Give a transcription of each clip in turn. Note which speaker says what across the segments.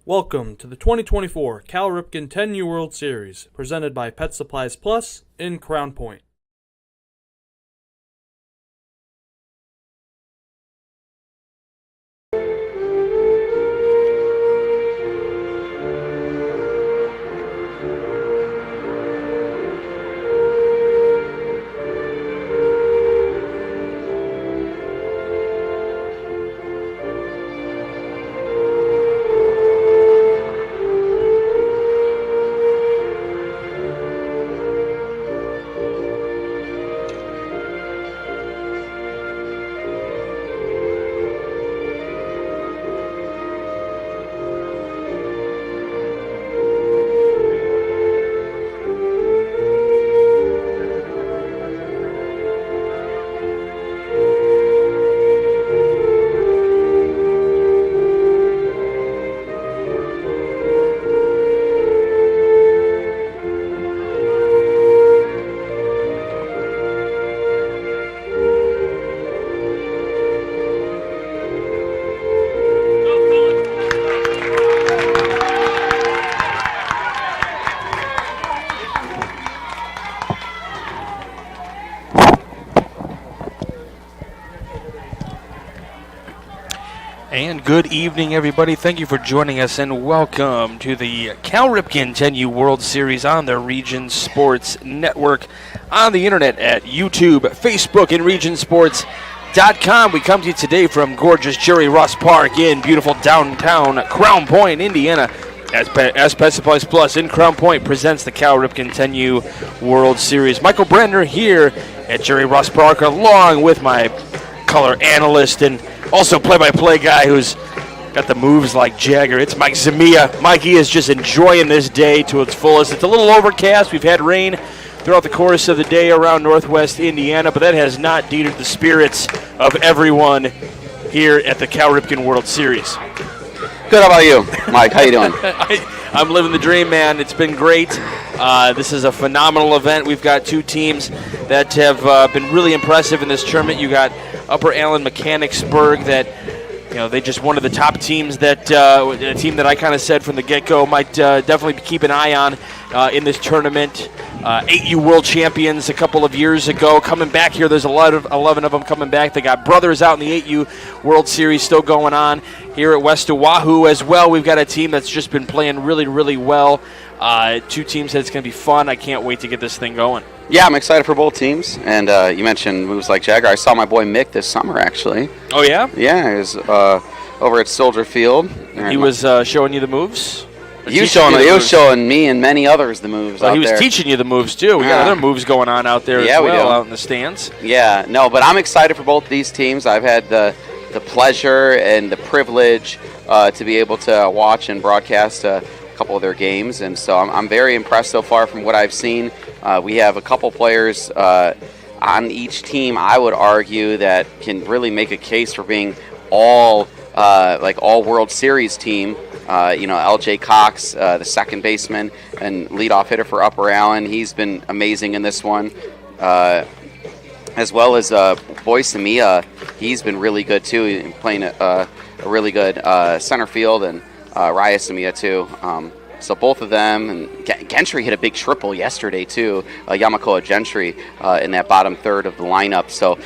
Speaker 1: Welcome to the 2024 Cal Ripken 10U World Series, presented by Pet Supplies Plus in Crown Point.
Speaker 2: And good evening, everybody. Thank you for joining us, and welcome to the Cal Ripken 10U World Series on the Region Sports Network, on the internet at YouTube, Facebook, and regionsports.com. We come to you today from gorgeous Jerry Ross Park in beautiful downtown Crown Point, Indiana, as Pet Supplies Plus in Crown Point presents the Cal Ripken 10U World Series. Michael Brandner here at Jerry Ross Park, along with my color analyst and also play-by-play guy who's got the moves like Jagger. It's Mike Zamia. Mikey is just enjoying this day to its fullest. It's a little overcast. We've had rain throughout the course of the day around northwest Indiana, but that has not deterred the spirits of everyone here at the Cal Ripken World Series.
Speaker 3: Good. How about you, Mike? How you doing?
Speaker 2: I'm living the dream, man. It's been great. This is a phenomenal event. We've got two teams that have been really impressive in this tournament. You got Upper Allen Mechanicsburg that, they just one of the top teams that a team that I kind of said from the get-go might definitely keep an eye on in this tournament. 8U World Champions a couple of years ago coming back here. There's 11 of them coming back. They got brothers out in the 8U World Series still going on here at West Oahu as well. We've got a team that's just been playing really, really well. Two teams that's going to be fun. I can't wait to get this thing going.
Speaker 3: Yeah, I'm excited for both teams. And you mentioned moves like Jagger. I saw my boy Mick this summer, actually.
Speaker 2: Oh, yeah?
Speaker 3: Yeah, he was over at Soldier Field.
Speaker 2: He was showing you the moves?
Speaker 3: He was showing me and many others the moves out there.
Speaker 2: He was teaching you the moves, too. We got other moves going on out there as well, out in the stands.
Speaker 3: Yeah, no, but I'm excited for both these teams. I've had the pleasure and the privilege to be able to watch and broadcast a couple of their games, and so I'm very impressed so far from what I've seen. We have a couple players on each team, I would argue, that can really make a case for being all World Series team. L.J. Cox, the second baseman and leadoff hitter for Upper Allen, he's been amazing in this one. As well as Boy Samia, he's been really good too, playing a really good center field, and Raya Samia too. So both of them, and Gentry hit a big triple yesterday too. Yamakoa Gentry in that bottom third of the lineup. So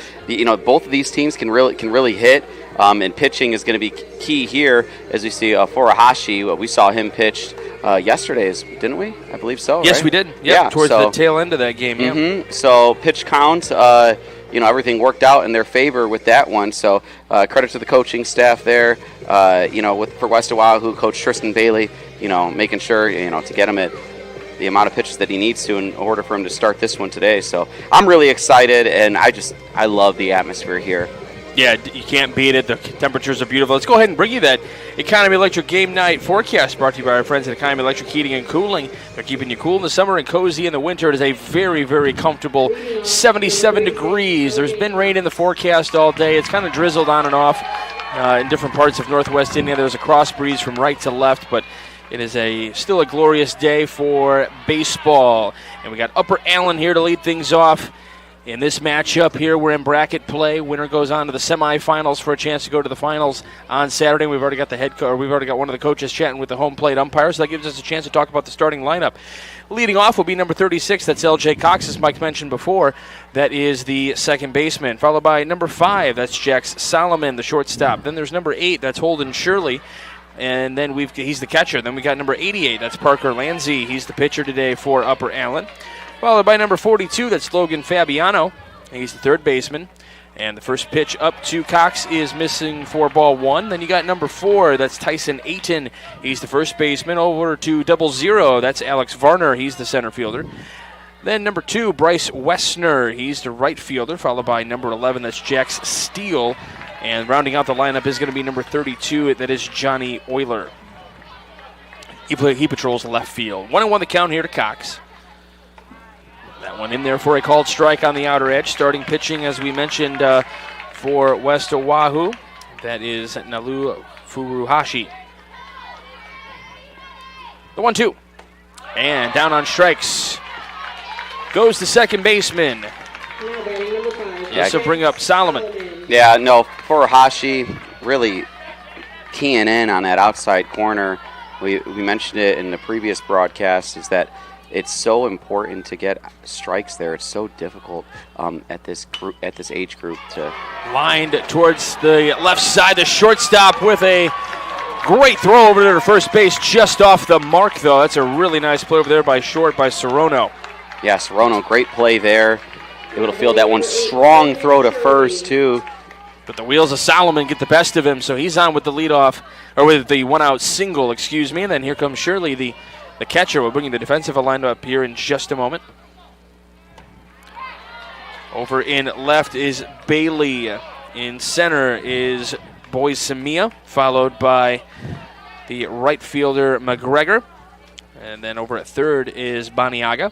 Speaker 3: both of these teams can really hit. And pitching is going to be key here, as we see Furuhashi. We saw him pitched yesterday, didn't we? I believe so.
Speaker 2: Yes,
Speaker 3: right?
Speaker 2: we did. Yep, towards the tail end of that game.
Speaker 3: Mm-hmm. Yeah. So pitch count, everything worked out in their favor with that one. So credit to the coaching staff there. For West Oahu, Coach Tristan Bailey, making sure to get him at the amount of pitches that he needs to in order for him to start this one today. So I'm really excited, and I love the atmosphere here.
Speaker 2: Yeah, you can't beat it. The temperatures are beautiful. Let's go ahead and bring you that Economy Electric Game Night forecast brought to you by our friends at Economy Electric Heating and Cooling. They're keeping you cool in the summer and cozy in the winter. It is a very, very comfortable 77 degrees. There's been rain in the forecast all day. It's kind of drizzled on and off in different parts of northwest India. There's a cross breeze from right to left, but it is still a glorious day for baseball. And we got Upper Allen here to lead things off. In this matchup here, we're in bracket play. Winner goes on to the semifinals for a chance to go to the finals on Saturday. We've already got we've already got one of the coaches chatting with the home plate umpire, so that gives us a chance to talk about the starting lineup. Leading off will be number 36. That's L.J. Cox, as Mike mentioned before. That is the second baseman. Followed by number 5. That's Jax Solomon, the shortstop. Then there's number 8. That's Holden Shirley. And then he's the catcher. Then we got number 88. That's Parker Lanzi. He's the pitcher today for Upper Allen. Followed by number 42, that's Logan Fabiano. He's the third baseman. And the first pitch up to Cox is missing for ball 1. Then you got number 4, that's Tyson Ayton. He's the first baseman. Over to 00, that's Alex Varner. He's the center fielder. Then number 2, Bryce Westner. He's the right fielder, followed by number 11, that's Jax Steele. And rounding out the lineup is going to be number 32, that is Johnny Euler. He patrols left field. 1-1 the count here to Cox. That one in there for a called strike on the outer edge. Starting pitching, as we mentioned, for West Oahu. That is Nalu Furuhashi. The 1-2. And down on strikes goes the second baseman. This will bring up Solomon.
Speaker 3: Yeah, no, Furuhashi really keying in on that outside corner. We mentioned it in the previous broadcast, is that it's so important to get strikes there. It's so difficult at this age group to.
Speaker 2: Lined towards the left side, the shortstop with a great throw over to first base, just off the mark though. That's a really nice play over there by Sorono.
Speaker 3: Yeah, Sorono, great play there. Able to field that one. Strong throw to first too.
Speaker 2: But the wheels of Solomon get the best of him, so he's on with the leadoff, or with the one-out single, excuse me. And then here comes Shirley, the catcher. We're bringing the defensive line up here in just a moment. Over in left is Bailey. In center is Boy Samia, followed by the right fielder McGregor. And then over at third is Baniaga.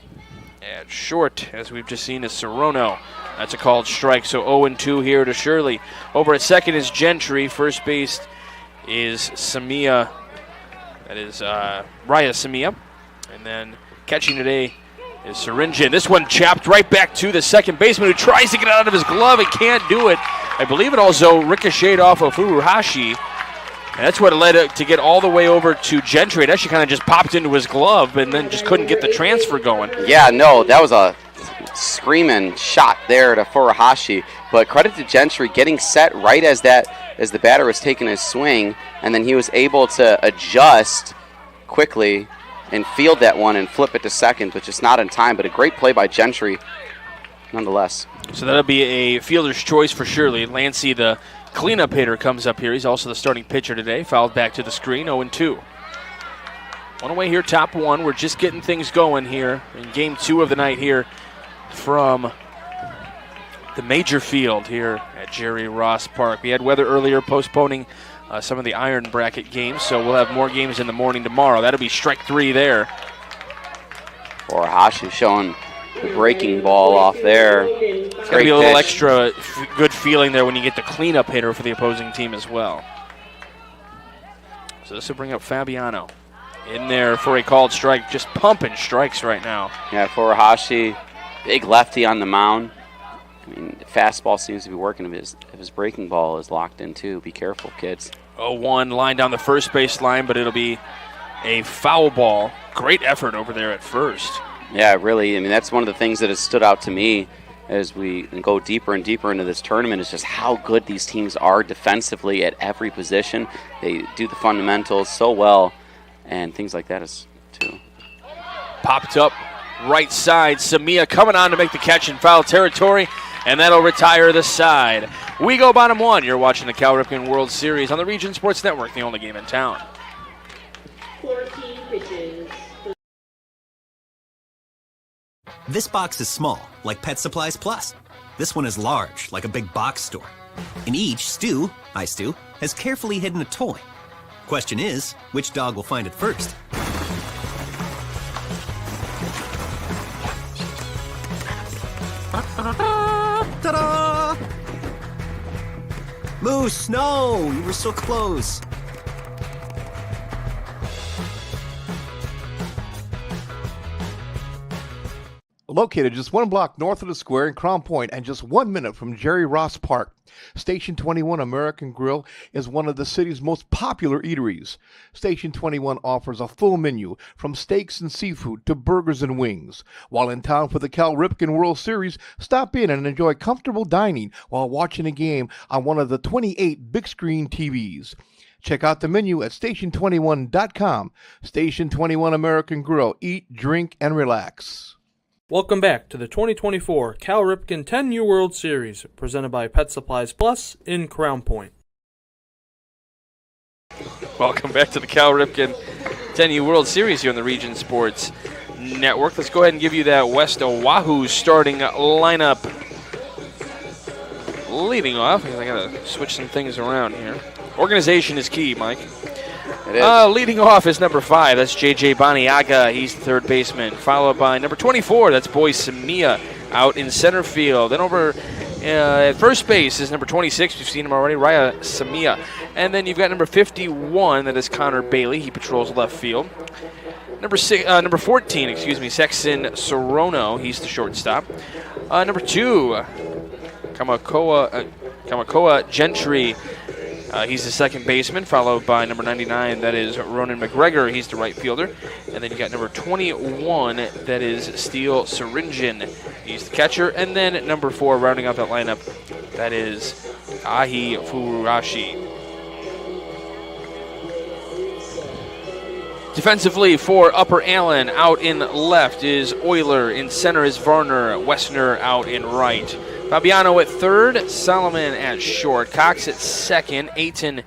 Speaker 2: At short, as we've just seen, is Sorono. That's a called strike, so 0-2 here to Shirley. Over at second is Gentry. First base is Samia. That is Raya Samia. And then catching today is Syringin. This one chopped right back to the second baseman, who tries to get it out of his glove and can't do it. I believe it also ricocheted off of Furuhashi. And that's what led it to get all the way over to Gentry. It actually kind of just popped into his glove and then just couldn't get the transfer going.
Speaker 3: Yeah, no, that was a screaming shot there to Furuhashi. But credit to Gentry getting set right as the batter was taking his swing, and then he was able to adjust quickly and field that one and flip it to second, which is not in time, but a great play by Gentry nonetheless. So
Speaker 2: that'll be a fielder's choice for Shirley. Lancy, the cleanup hitter, comes up here. He's also the starting pitcher today. Fouled back to the screen, 0-2. One away here, top one. We're just getting things going here in game 2 of the night here from the major field here at Jerry Ross Park. We had weather earlier postponing some of the iron bracket games, so we'll have more games in the morning tomorrow. That'll be strike 3 there.
Speaker 3: Furuhashi showing the breaking ball off there.
Speaker 2: It's going to be a little extra good feeling there when you get the cleanup hitter for the opposing team as well. So this will bring up Fabiano in there for a called strike, just pumping strikes right now.
Speaker 3: Yeah, Furuhashi, big lefty on the mound. I mean, the fastball seems to be working. If his breaking ball is locked in too, be careful, kids.
Speaker 2: 0-1 line down the first base line, but it'll be a foul ball. Great effort over there at first.
Speaker 3: Yeah, really. I mean, that's one of the things that has stood out to me as we go deeper and deeper into this tournament, is just how good these teams are defensively at every position. They do the fundamentals so well, and things like that is too.
Speaker 2: Popped up right side. Samia coming on to make the catch in foul territory, and that'll retire the side. We go bottom one. You're watching the Cal Ripken World Series on the Region Sports Network, the only game in town.
Speaker 4: 14 pitches.
Speaker 5: This box is small, like Pet Supplies Plus. This one is large, like a big box store. In each, Stu, hi Stu, has carefully hidden a toy. Question is, which dog will find it first? Ta-da! Moose, no! You were so close.
Speaker 6: Located just one block north of the square in Crown Point and just 1 minute from Jerry Ross Park, Station 21 American Grill is one of the city's most popular eateries. Station 21 offers a full menu from steaks and seafood to burgers and wings. While in town for the Cal Ripken World Series, stop in and enjoy comfortable dining while watching a game on one of the 28 big screen TVs. Check out the menu at station21.com. Station 21 American Grill. Eat, drink, and relax.
Speaker 1: Welcome back to the 2024 Cal Ripken 10U World Series, presented by Pet Supplies Plus in Crown Point.
Speaker 2: Welcome back to the Cal Ripken 10U World Series here on the Region Sports Network. Let's go ahead and give you that West Oahu starting lineup. Leading off, I gotta switch some things around here. Organization is key, Mike.
Speaker 3: It is.
Speaker 2: Leading off is number 5. That's J.J. Baniaga. He's the third baseman. Followed by number 24. That's Boy Samia out in center field. Then over at first base is number 26. We've seen him already, Raya Samia. And then you've got number 51. That is Connor Bailey. He patrols left field. Number 14, Sexton Sorono. He's the shortstop. Number 2, Kamakoa Gentry. He's the second baseman, followed by number 99, that is Ronan McGregor. He's the right fielder. And then you got number 21, that is Steele Syringian. He's the catcher. And then number 4, rounding out that lineup, that is Ahi Furashi. Defensively for Upper Allen, out in left is Euler. In center is Varner. Westner out in right. Fabiano at third, Solomon at short, Cox at second, Ayton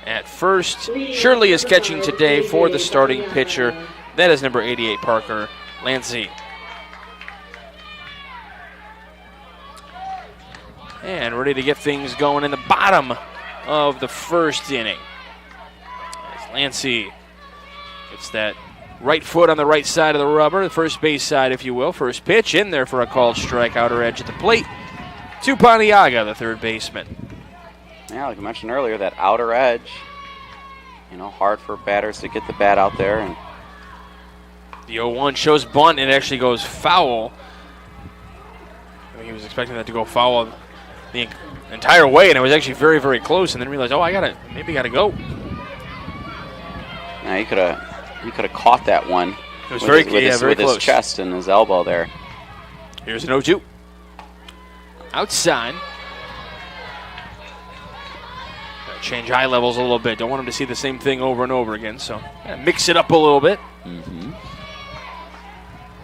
Speaker 2: at first. Shirley is catching today for the starting pitcher. That is number 88, Parker Lancy. And ready to get things going in the bottom of the first inning. As Lancy gets that right foot on the right side of the rubber, the first base side, if you will. First pitch in there for a called strike, outer edge at the plate. To Paniaga, the third baseman.
Speaker 3: Yeah, like I mentioned earlier, that outer edge, hard for batters to get the bat out there. And
Speaker 2: the 0-1 shows bunt, and it actually goes foul. I mean, he was expecting that to go foul the entire way, and it was actually very, very close, and then realized, maybe gotta go.
Speaker 3: Yeah, he could have caught that one.
Speaker 2: It was very close.
Speaker 3: With his chest and his elbow there.
Speaker 2: Here's an 0-2. Outside. Gotta change eye levels a little bit. Don't want him to see the same thing over and over again, so mix it up a little bit.
Speaker 3: Mm-hmm.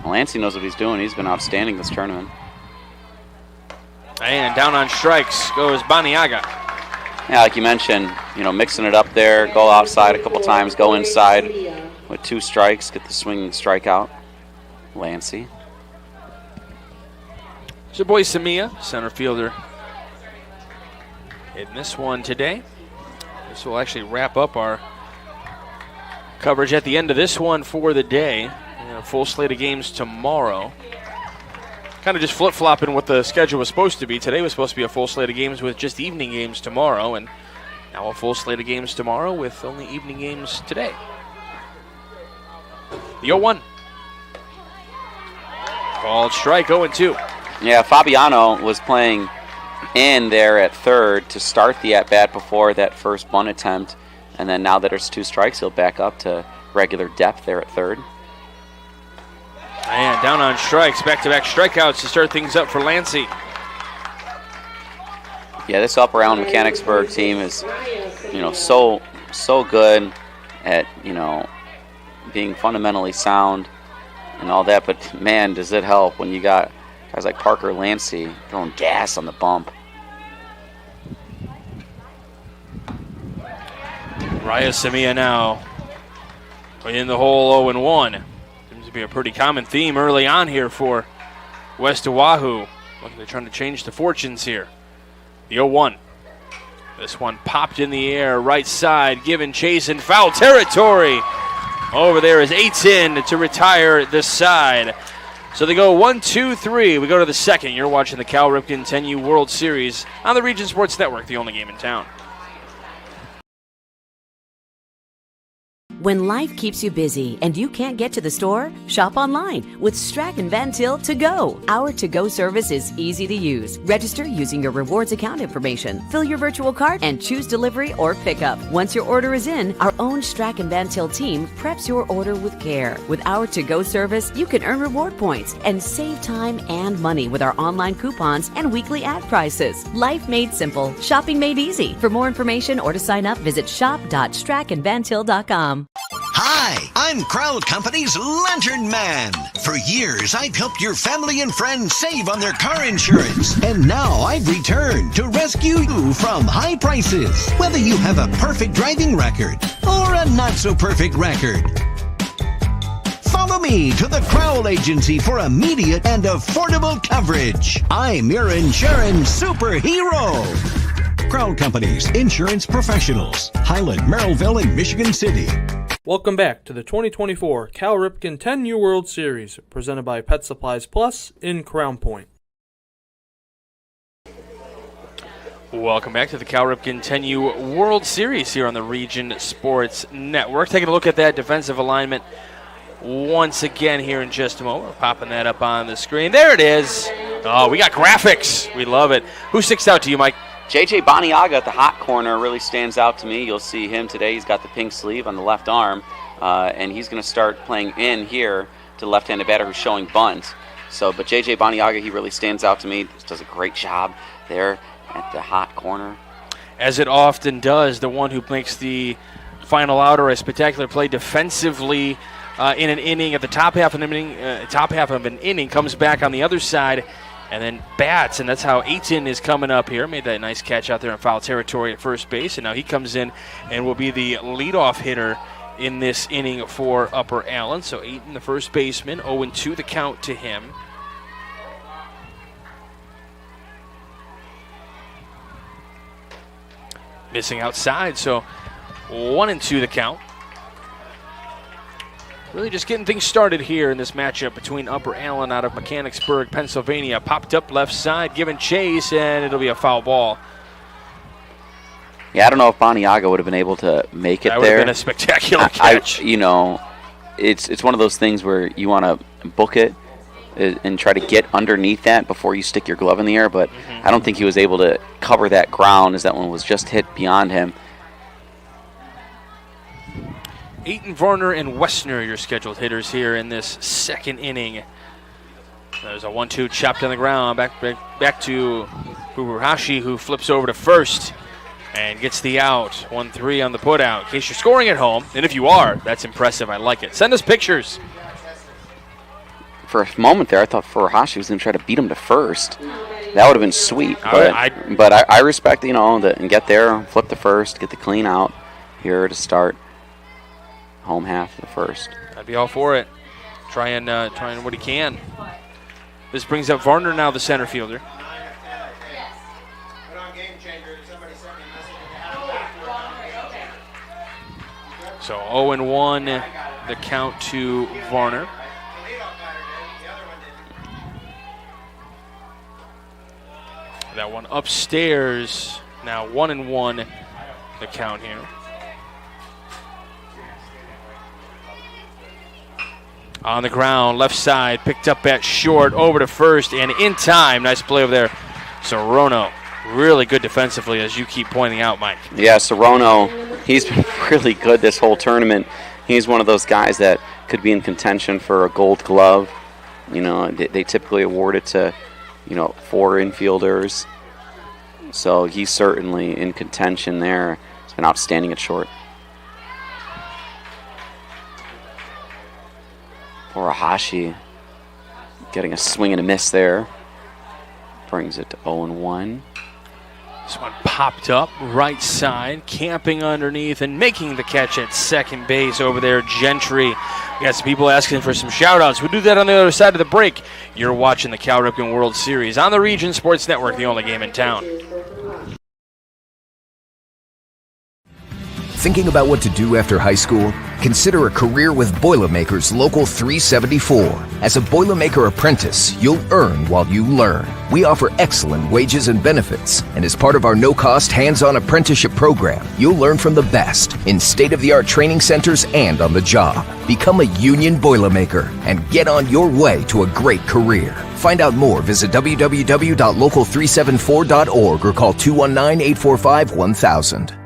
Speaker 3: Well, Lancy knows what he's doing. He's been outstanding this tournament.
Speaker 2: And down on strikes goes Baniaga.
Speaker 3: Yeah, like you mentioned, mixing it up there, go outside a couple times, go inside with 2 strikes, get the swinging strikeout. Lancy.
Speaker 2: So boy Samia, center fielder, hitting this one today. This will actually wrap up our coverage at the end of this one for the day. A full slate of games tomorrow. Kind of just flip-flopping what the schedule was supposed to be. Today was supposed to be a full slate of games with just evening games tomorrow, and now a full slate of games tomorrow with only evening games today. The 0-1. Called strike, 0-2.
Speaker 3: Yeah, Fabiano was playing in there at third to start the at-bat before that first bunt attempt. And then now that there's 2 strikes, he'll back up to regular depth there at third.
Speaker 2: And down on strikes, back-to-back strikeouts to start things up for Lancy.
Speaker 3: Yeah, this Upper Allen Mechanicsburg team is, so good at, being fundamentally sound and all that. But, man, does it help when you got guys like Parker Lancy throwing gas on the bump.
Speaker 2: Raya Samia now in the hole 0-1. Seems to be a pretty common theme early on here for West Oahu. Looking to trying to change the fortunes here. The 0-1. This one popped in the air, right side, given chase in foul territory. Over there is Ayton to retire the side. So they go 1-2-3. We go to the second. You're watching the Cal Ripken 10U World Series on the Region Sports Network, the only game in town.
Speaker 7: When life keeps you busy and you can't get to the store, shop online with Strachan Van Til To Go. Our to-go service is easy to use. Register using your rewards account information, fill your virtual cart, and choose delivery or pickup. Once your order is in, our own Strachan Van Til team preps your order with care. With our to-go service, you can earn reward points and save time and money with our online coupons and weekly ad prices. Life made simple, shopping made easy. For more information or to sign up, visit shop.strachanvantil.com.
Speaker 8: Hi, I'm Crowd Company's Lantern Man. For years, I've helped your family and friends save on their car insurance. And now I've returned to rescue you from high prices. Whether you have a perfect driving record or a not-so-perfect record. Follow me to the Crowell Agency for immediate and affordable coverage. I'm your insurance superhero. Crowell Companies, insurance professionals. Highland, Merrillville, and Michigan City.
Speaker 1: Welcome back to the 2024 Cal Ripken 10U World Series, presented by Pet Supplies Plus in Crown Point.
Speaker 2: Welcome back to the Cal Ripken 10U World Series here on the Region Sports Network. Taking a look at that defensive alignment once again here in just a moment. We're popping that up on the screen. There it is. Oh, we got graphics. We love it. Who sticks out to you, Mike?
Speaker 3: JJ Baniaga at the hot corner really stands out to me. You'll see him today. He's got the pink sleeve on the left arm, and he's going to start playing in here to the left-handed batter who's showing bunt. But JJ Baniaga, he really stands out to me. He does a great job there at the hot corner.
Speaker 2: As it often does, the one who makes the final out or a spectacular play defensively in an inning at the top half of an inning, comes back on the other side and then bats, and that's how Ayton is coming up here. Made that nice catch out there in foul territory at first base, and now he comes in and will be the leadoff hitter in this inning for Upper Allen. So Ayton, the first baseman, 0-2 the count to him. Missing outside, so 1-2 the count. Really just getting things started here in this matchup between Upper Allen out of Mechanicsburg, Pennsylvania. Popped up left side, giving chase, and it'll be a foul ball.
Speaker 3: Yeah, I don't know if Baniaga would have been able to make it
Speaker 2: that
Speaker 3: there.
Speaker 2: That would have been a spectacular catch.
Speaker 3: It's one of those things where you want to book it and try to get underneath that before you stick your glove in the air, but I don't think he was able to cover that ground as that one was just hit beyond him.
Speaker 2: Ayton, Varner, and Westner, your scheduled hitters here in this second inning. There's a 1-2 chopped on the ground. Back to Furuhashi, who flips over to first and gets the out. 1-3 on the putout. In case you're scoring at home, and if you are, that's impressive. I like it. Send us pictures.
Speaker 3: For a moment there, I thought Furuhashi was going to try to beat him to first. That would have been sweet. But I respect, and get there, flip the first, get the clean out here to start home half of the first.
Speaker 2: I'd be all for it. Trying what he can. This brings up Varner now, the center fielder. So 0-1 the count to Varner. That one upstairs. Now 1-1 the count here. On the ground, left side, picked up at short, over to first, and in time. Nice play over there. Sorono, really good defensively, as you keep pointing out, Mike.
Speaker 3: Yeah, Sorono, he's been really good this whole tournament. He's one of those guys that could be in contention for a gold glove. They typically award it to, 4 infielders. So he's certainly in contention there. He's been outstanding at short. Furuhashi getting a swing and a miss there. Brings it to 0-1.
Speaker 2: This one popped up right side, camping underneath and making the catch at second base over there, Gentry. We got some people asking for some shout-outs. We'll do that on the other side of the break. You're watching the Cal Ripken World Series on the Region Sports Network, the only game in town.
Speaker 9: Thinking about what to do after high school? Consider a career with Boilermakers Local 374. As a Boilermaker apprentice, you'll earn while you learn. We offer excellent wages and benefits, and as part of our no-cost hands-on apprenticeship program, you'll learn from the best in state-of-the-art training centers and on the job. Become a union Boilermaker and get on your way to a great career. Find out more, visit www.local374.org or call 219-845-1000.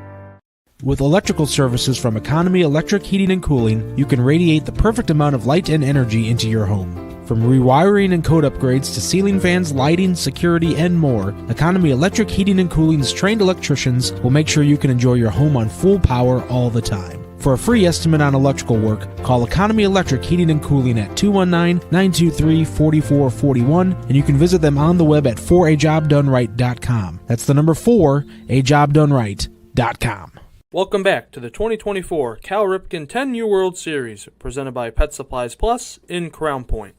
Speaker 10: With electrical services from Economy Electric Heating and Cooling, you can radiate the perfect amount of light and energy into your home. From rewiring and code upgrades to ceiling fans, lighting, security, and more, Economy Electric Heating and Cooling's trained electricians will make sure you can enjoy your home on full power all the time. For a free estimate on electrical work, call Economy Electric Heating and Cooling at 219-923-4441, and you can visit them on the web at 4ajobdoneright.com. That's the number 4ajobdoneright.com.
Speaker 1: Welcome back to the 2024 Cal Ripken 10U World Series, presented by Pet Supplies Plus in Crown Point.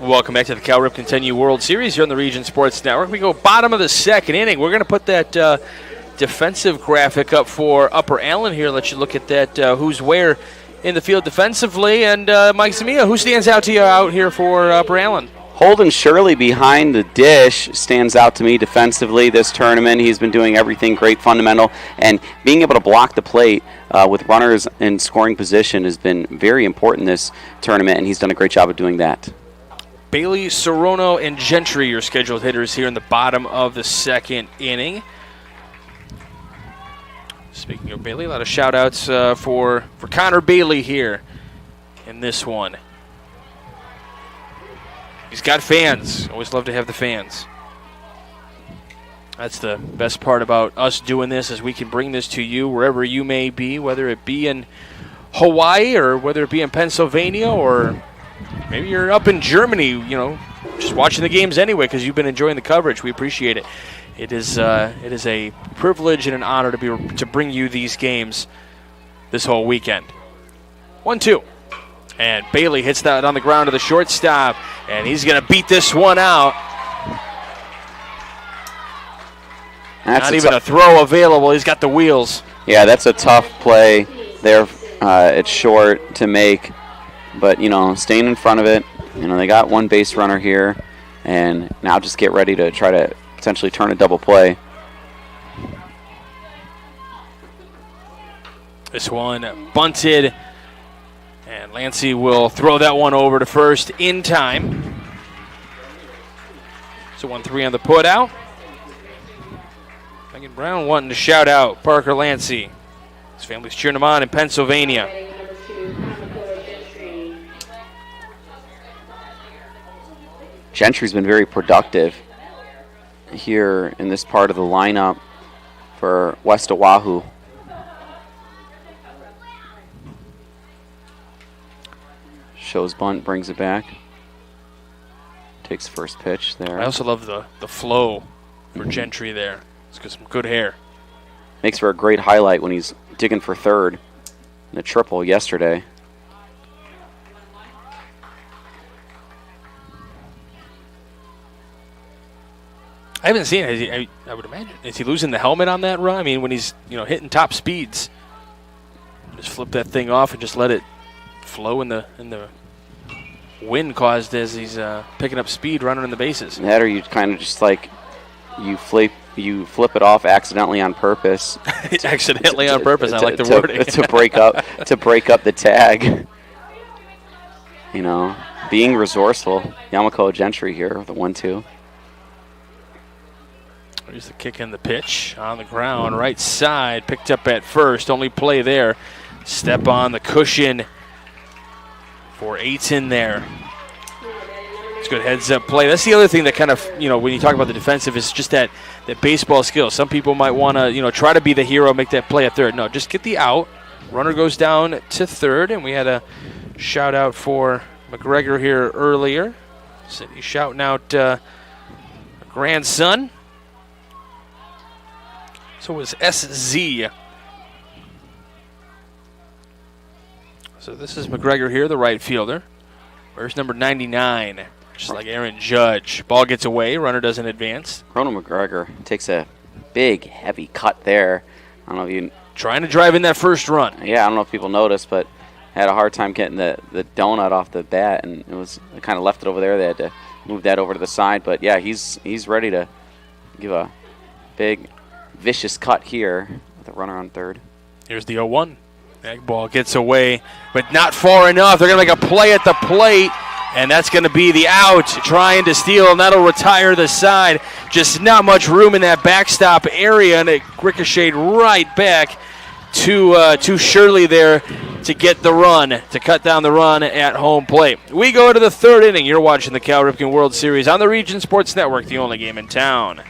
Speaker 2: Welcome back to the Cal Ripken 10U World Series here on the Region Sports Network. We go bottom of the second inning. We're going to put that defensive graphic up for Upper Allen here. Let you look at that, who's where in the field defensively. And Mike Zamia, who stands out to you out here for Upper Allen?
Speaker 3: Holden Shirley behind the dish stands out to me defensively this tournament. He's been doing everything great, fundamental, and being able to block the plate with runners in scoring position has been very important this tournament, and he's done a great job of doing that.
Speaker 2: Bailey, Sorono, and Gentry, your scheduled hitters here in the bottom of the second inning. Speaking of Bailey, a lot of shout-outs for Connor Bailey here in this one. He's got fans. Always love to have the fans. That's the best part about us doing this, is we can bring this to you wherever you may be, whether it be in Hawaii or whether it be in Pennsylvania, or maybe you're up in Germany, just watching the games anyway because you've been enjoying the coverage. We appreciate it. It is a privilege and an honor to bring you these games this whole weekend. 1-2. And Bailey hits that on the ground to the shortstop, and he's going to beat this one out. Not even a throw available. He's got the wheels.
Speaker 3: Yeah, that's a tough play there. It's short to make, but, staying in front of it. They got one base runner here, and now just get ready to try to potentially turn a double play.
Speaker 2: This one bunted. And Lancey will throw that one over to first in time. So 1-3 on the put out. Megan Brown wanting to shout out Parker Lancey. His family's cheering him on in Pennsylvania.
Speaker 3: Gentry's been very productive here in this part of the lineup for West Oahu. Shows bunt, brings it back. Takes first pitch there.
Speaker 2: I also love the flow for Gentry there. He's got some good hair.
Speaker 3: Makes for a great highlight when he's digging for third in the triple yesterday.
Speaker 2: I haven't seen it. I would imagine. Is he losing the helmet on that run? I mean, when he's hitting top speeds, just flip that thing off and just let it flow in the wind caused as he's picking up speed running in the bases.
Speaker 3: That, or you kind of just you flip it off accidentally on purpose.
Speaker 2: Accidentally on purpose. I like the wording.
Speaker 3: to break up the tag. Being resourceful. Yamako Gentry here with the 1-2.
Speaker 2: Here's the kick and the pitch on the ground, right side, picked up at first. Only play there. Step on the cushion for Aiton there. It's good heads-up play. That's the other thing that kind of, when you talk about the defensive, is just that baseball skill. Some people might want to, try to be the hero, make that play at third. No, just get the out. Runner goes down to third, and we had a shout-out for McGregor here earlier. So he's shouting out grandson. So it was SZ. So this is McGregor here, the right fielder. Where's number 99? Just like Aaron Judge. Ball gets away. Runner doesn't advance.
Speaker 3: Ronald McGregor takes a big, heavy cut there. I don't know if you...
Speaker 2: Trying to drive in that first run.
Speaker 3: Yeah, I don't know if people noticed, but had a hard time getting the donut off the bat, and it kind of left it over there. They had to move that over to the side. But, yeah, he's ready to give a big, vicious cut here with a runner on third.
Speaker 2: Here's the 0-1. That ball gets away, but not far enough. They're going to make a play at the plate, and that's going to be the out, trying to steal, and that'll retire the side. Just not much room in that backstop area, and it ricocheted right back to Shirley there to get the run, to cut down the run at home plate. We go to the third inning. You're watching the Cal Ripken World Series on the Region Sports Network, the only game in town.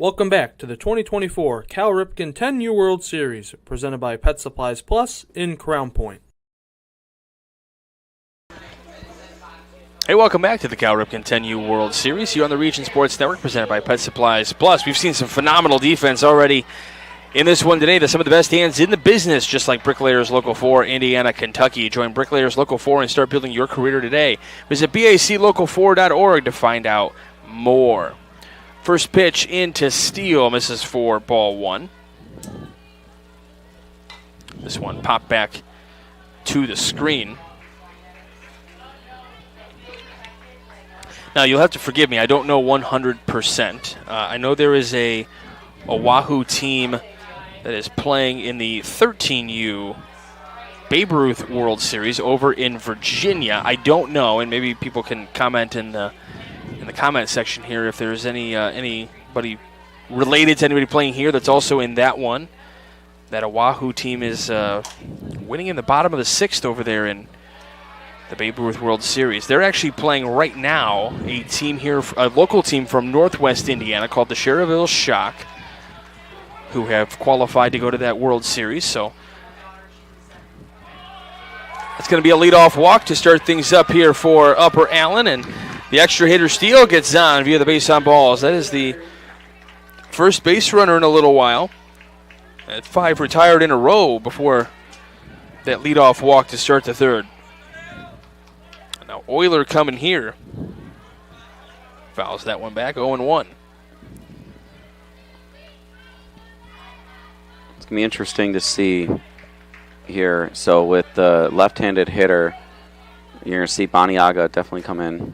Speaker 1: Welcome back to the 2024 Cal Ripken 10U World Series, presented by Pet Supplies Plus in Crown Point.
Speaker 2: Hey, welcome back to the Cal Ripken 10U World Series here on the Region Sports Network, presented by Pet Supplies Plus. We've seen some phenomenal defense already in this one today. There's some of the best hands in the business, just like Bricklayers Local 4, Indiana, Kentucky. Join Bricklayers Local 4 and start building your career today. Visit baclocal4.org to find out more. First pitch into steal, misses for ball one. This one popped back to the screen. Now, you'll have to forgive me. I don't know 100%. I know there is a Oahu team that is playing in the 13U Babe Ruth World Series over in Virginia. I don't know, and maybe people can comment in the comment section here if there's anybody related to anybody playing here that's also in that one. That Oahu team is winning in the bottom of the sixth over there in the Babe Ruth World Series. They're actually playing right now a team here, a local team from Northwest Indiana called the Cherryville Shock, who have qualified to go to that World Series. So it's going to be a leadoff walk to start things up here for Upper Allen, and the extra hitter steal gets on via the base on balls. That is the first base runner in a little while. At 5 retired in a row before that leadoff walk to start the third. Now Euler coming here. Fouls that one back, 0-1.
Speaker 3: It's going to be interesting to see here. So with the left-handed hitter, you're going to see Baniaga definitely come in.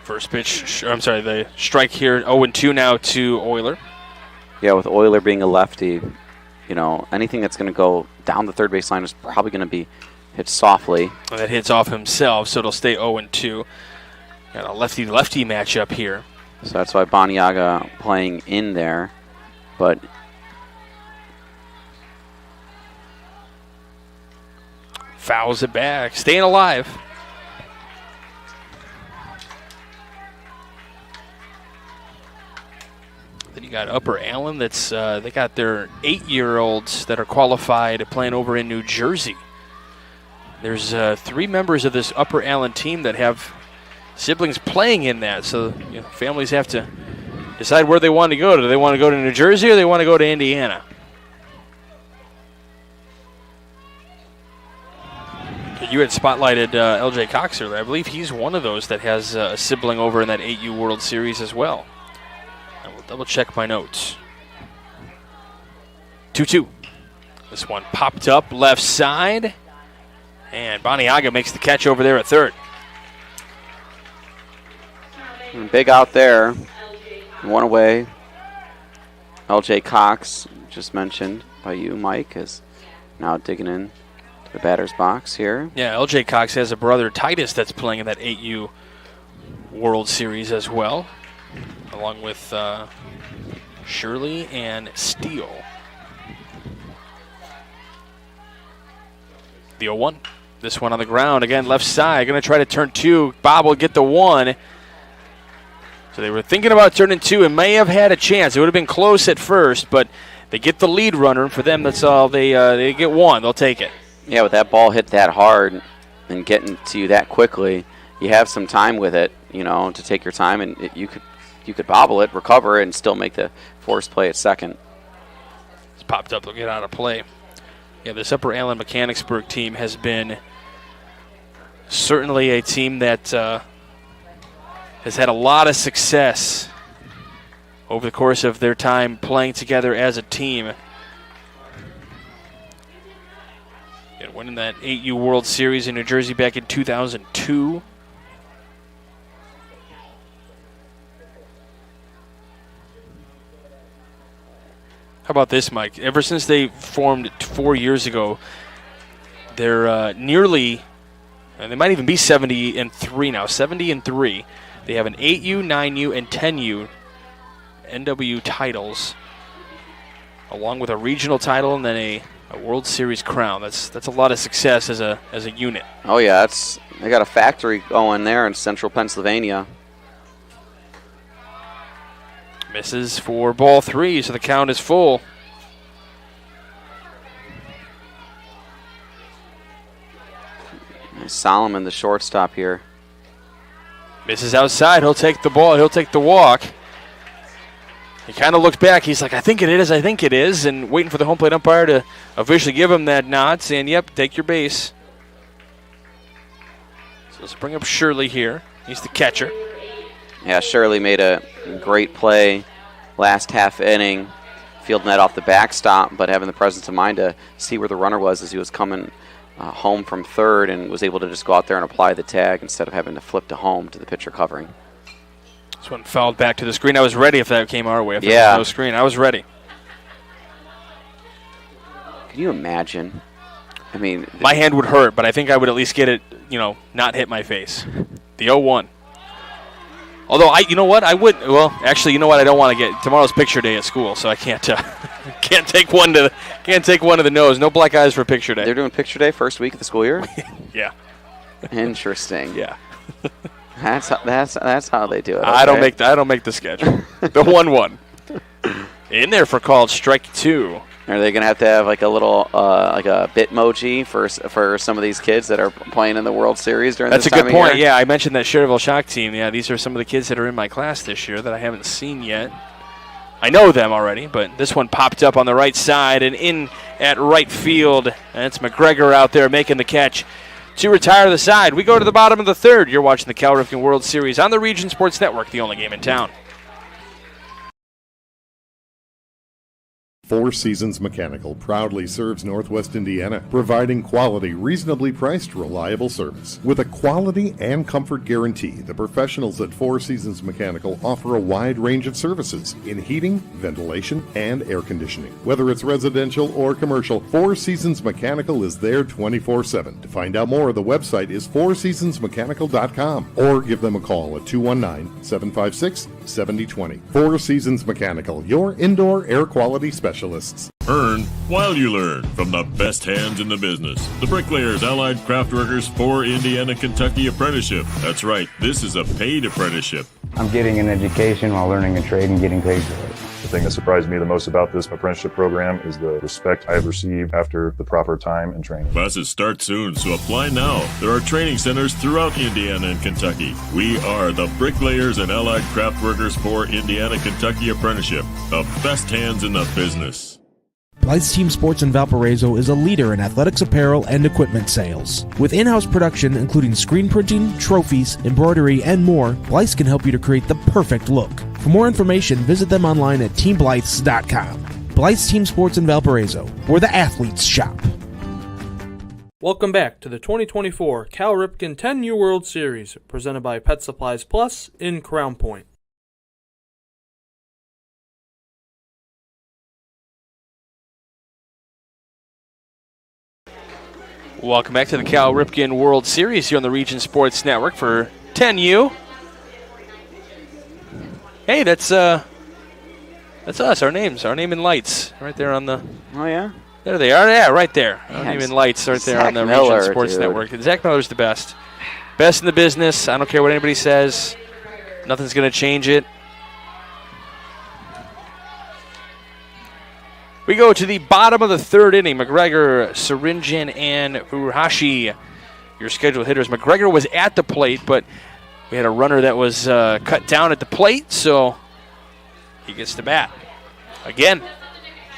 Speaker 2: First pitch, the strike here, 0-2 now to Euler.
Speaker 3: Yeah, with Euler being a lefty, anything that's going to go down the third base line is probably going to be hit softly.
Speaker 2: And that hits off himself, so it'll stay 0-2. Got a lefty-lefty matchup here.
Speaker 3: So that's why Baniaga playing in there, but
Speaker 2: fouls it back, staying alive. Then you got Upper Allen. That's they got their 8-year-olds that are qualified playing over in New Jersey. There's 3 members of this Upper Allen team that have siblings playing in that. So families have to decide where they want to go. Do they want to go to New Jersey or they want to go to Indiana? You had spotlighted LJ Cox earlier. I believe he's one of those that has a sibling over in that 8U World Series as well. I will double check my notes. 2-2. This one popped up left side. And Baniaga makes the catch over there at third.
Speaker 3: Big out there. One away. LJ Cox, just mentioned by you, Mike, is now digging in to the batter's box here.
Speaker 2: Yeah, LJ Cox has a brother, Titus, that's playing in that 8U World Series as well, along with Shirley and Steele. The 0-1. This one on the ground. Again, left side. Going to try to turn 2. Bob will get the 1. So they were thinking about turning 2 and may have had a chance. It would have been close at first, but they get the lead runner. And for them, that's all. They get 1. They'll take it.
Speaker 3: Yeah, with that ball hit that hard and getting to you that quickly, you have some time with it, to take your time, and you could bobble it, recover it, and still make the forced play at second.
Speaker 2: It's popped up. They'll get out of play. Yeah, this Upper Allen Mechanicsburg team has been certainly a team that has had a lot of success over the course of their time playing together as a team. And winning that 8U World Series in New Jersey back in 2002. How about this, Mike? Ever since they formed 4 years ago, they're nearly, and they might even be 70-3 now, 70-3. They have an 8U, 9U, and 10U NW titles, along with a regional title and then a World Series crown. That's a lot of success as a unit.
Speaker 3: Oh yeah, they got a factory going there in central Pennsylvania.
Speaker 2: Misses for ball 3, so the count is full.
Speaker 3: Solomon, the shortstop here.
Speaker 2: Misses outside. He'll take the ball. He'll take the walk. He kind of looked back. He's like, I think it is, and waiting for the home plate umpire to officially give him that nod, saying, yep, take your base. So let's bring up Shirley here. He's the catcher.
Speaker 3: Yeah, Shirley made a great play last half inning, fielding that off the backstop, but having the presence of mind to see where the runner was as he was coming home from third, and was able to just go out there and apply the tag instead of having to flip to home to the pitcher covering.
Speaker 2: This one fouled back to the screen. I was ready if that came our way. If
Speaker 3: yeah.
Speaker 2: There was no screen, I was ready.
Speaker 3: Can you imagine? I mean,
Speaker 2: my hand would hurt, but I think I would at least get it, not hit my face. The 0-1. Although I don't want to get tomorrow's picture day at school, so I can't take one to the nose. No black eyes for picture day.
Speaker 3: They're doing picture day first week of the school year.
Speaker 2: Yeah.
Speaker 3: Interesting.
Speaker 2: Yeah.
Speaker 3: That's how they do it. Okay?
Speaker 2: I don't make the schedule. The 1-1 in there for called strike 2.
Speaker 3: Are they gonna have to have like a little like a Bitmoji for some of these kids that are playing in the World Series during this time of year?
Speaker 2: That's a good point. Yeah, I mentioned that Cherville Shock team. Yeah, these are some of the kids that are in my class this year that I haven't seen yet. I know them already, but this one popped up on the right side and in at right field. And it's McGregor out there making the catch to retire the side. We go to the bottom of the third. You're watching the Cal Ripken World Series on the Region Sports Network, the only game in town.
Speaker 11: Four Seasons Mechanical proudly serves Northwest Indiana, providing quality, reasonably priced, reliable service. With a quality and comfort guarantee, the professionals at Four Seasons Mechanical offer a wide range of services in heating, ventilation, and air conditioning. Whether it's residential or commercial, Four Seasons Mechanical is there 24/7. To find out more, the website is fourseasonsmechanical.com or give them a call at 219-756-7020. Four Seasons Mechanical, your indoor air quality specialist.
Speaker 12: Earn while you learn from the best hands in the business. The Bricklayers Allied Craftworkers for Indiana Kentucky Apprenticeship. That's right, this is a paid apprenticeship.
Speaker 13: I'm getting an education while learning a trade and getting paid for it.
Speaker 14: The thing that surprised me the most about this apprenticeship program is the respect I have received after the proper time and training.
Speaker 12: Classes start soon, so apply now. There are training centers throughout Indiana and Kentucky. We are the Bricklayers and Allied Craftworkers for Indiana Kentucky Apprenticeship, the best hands in the business.
Speaker 10: Blythe's Team Sports in Valparaiso is a leader in athletics apparel and equipment sales. With in-house production including screen printing, trophies, embroidery, and more, Blythe's can help you to create the perfect look. For more information, visit them online at teamblythes.com. Blythe's Team Sports in Valparaiso, where the athletes shop.
Speaker 1: Welcome back to the 2024 Cal Ripken 10U World Series, presented by Pet Supplies Plus in Crown Point.
Speaker 2: Welcome back to the Cal Ripken World Series here on the Region Sports Network for 10U. Hey, that's us. Our name in lights, right there on the.
Speaker 3: Oh yeah.
Speaker 2: There they are. Yeah, right there. Our name in lights, right there on the Region Sports Network. Zach Miller's the best. Best in the business. I don't care what anybody says. Nothing's going to change it. We go to the bottom of the third inning. McGregor, Syringin, and Furuhashi, your scheduled hitters. McGregor was at the plate, but we had a runner that was cut down at the plate, so he gets to bat. Again,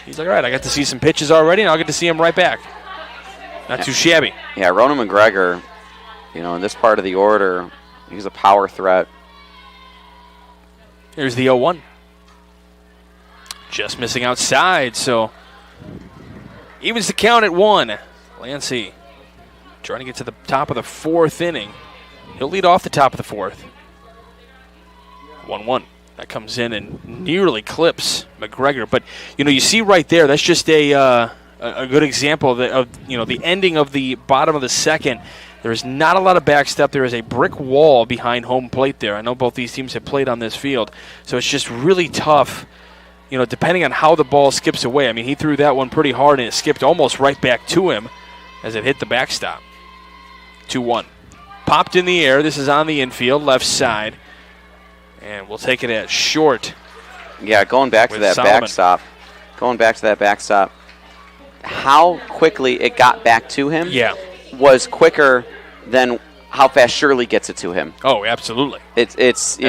Speaker 2: he's like, all right, I got to see some pitches already, and I'll get to see him right back. Not too shabby.
Speaker 3: Yeah, Ronan McGregor, in this part of the order, he's a power threat.
Speaker 2: Here's the 0-1. Just missing outside, so evens the count at 1. Lancey trying to get to the top of the fourth inning. He'll lead off the top of the fourth. 1-1. That comes in and nearly clips McGregor. But, you see right there, that's just a good example of the ending of the bottom of the second. There is not a lot of backstep. There is a brick wall behind home plate there. I know both these teams have played on this field, so it's just really tough. Depending on how the ball skips away. I mean, he threw that one pretty hard, and it skipped almost right back to him as it hit the backstop. 2-1. Popped in the air. This is on the infield, left side. And we'll take it at short.
Speaker 3: Yeah, going back to that backstop. How quickly it got back to him was quicker than how fast Shirley gets it to him.
Speaker 2: Oh, absolutely.
Speaker 3: It's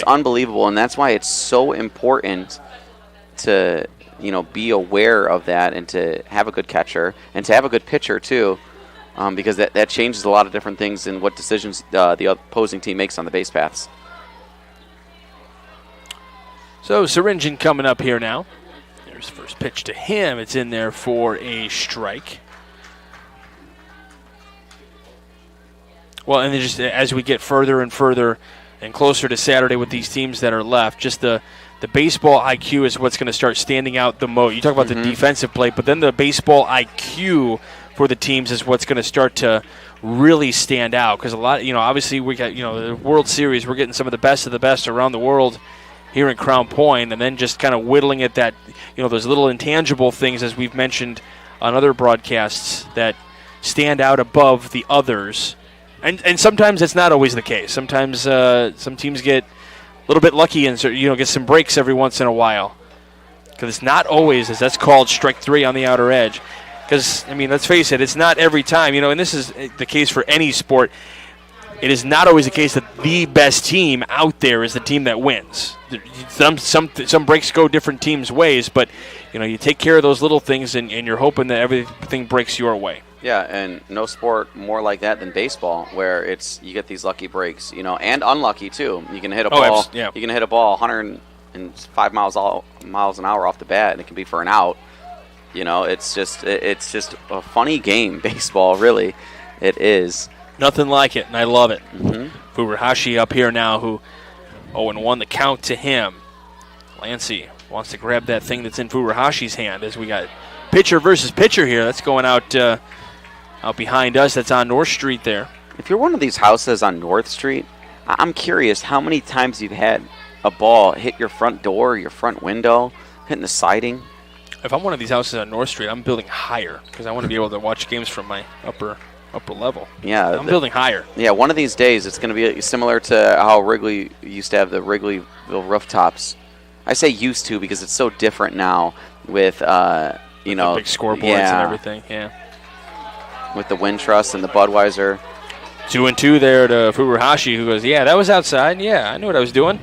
Speaker 3: unbelievable, and that's why it's so important to be aware of that and to have a good catcher and to have a good pitcher too, because that changes a lot of different things in what decisions the opposing team makes on the base paths.
Speaker 2: So Syringin coming up here now. There's the first pitch to him. It's in there for a strike. Well, and then just as we get further and further and closer to Saturday with these teams that are left, just the baseball IQ is what's going to start standing out the most. You talk about the defensive play, but then the baseball IQ for the teams is what's going to start to really stand out. Because a lot, obviously we got, the World Series, we're getting some of the best around the world here in Crown Point, and then just kind of whittling at that, those little intangible things, as we've mentioned on other broadcasts, that stand out above the others. And sometimes that's not always the case. Sometimes some teams get a little bit lucky and get some breaks every once in a while. Because it's not always, as that's called, strike three on the outer edge. Because, let's face it, it's not every time. And this is the case for any sport. It is not always the case that the best team out there is the team that wins. Some breaks go different teams' ways, but you take care of those little things, and you're hoping that everything breaks your way.
Speaker 3: Yeah, and no sport more like that than baseball, where you get these lucky breaks, and unlucky too. You can hit a ball. You can hit a ball 105 miles an hour off the bat, and it can be for an out. It's just a funny game, baseball. Really, it is.
Speaker 2: Nothing like it, and I love it. Furuhashi up here now, who 0-1 the count to him. Lancey wants to grab that thing that's in Furuhashi's hand as we got pitcher versus pitcher here. That's going out behind us. That's on North Street there.
Speaker 3: If you're one of these houses on North Street, I'm curious how many times you've had a ball hit your front door, your front window, hitting the siding.
Speaker 2: If I'm one of these houses on North Street, I'm building higher because I want to be able to watch games from my upper level.
Speaker 3: Yeah,
Speaker 2: I'm building higher.
Speaker 3: Yeah, one of these days it's going to be similar to how Wrigley used to have the Wrigleyville rooftops. I say used to because it's so different now with the
Speaker 2: big scoreboards and everything. Yeah,
Speaker 3: with the wind truss and the Budweiser.
Speaker 2: 2-2 there to Furuhashi, who goes, yeah, that was outside. Yeah, I knew what I was doing.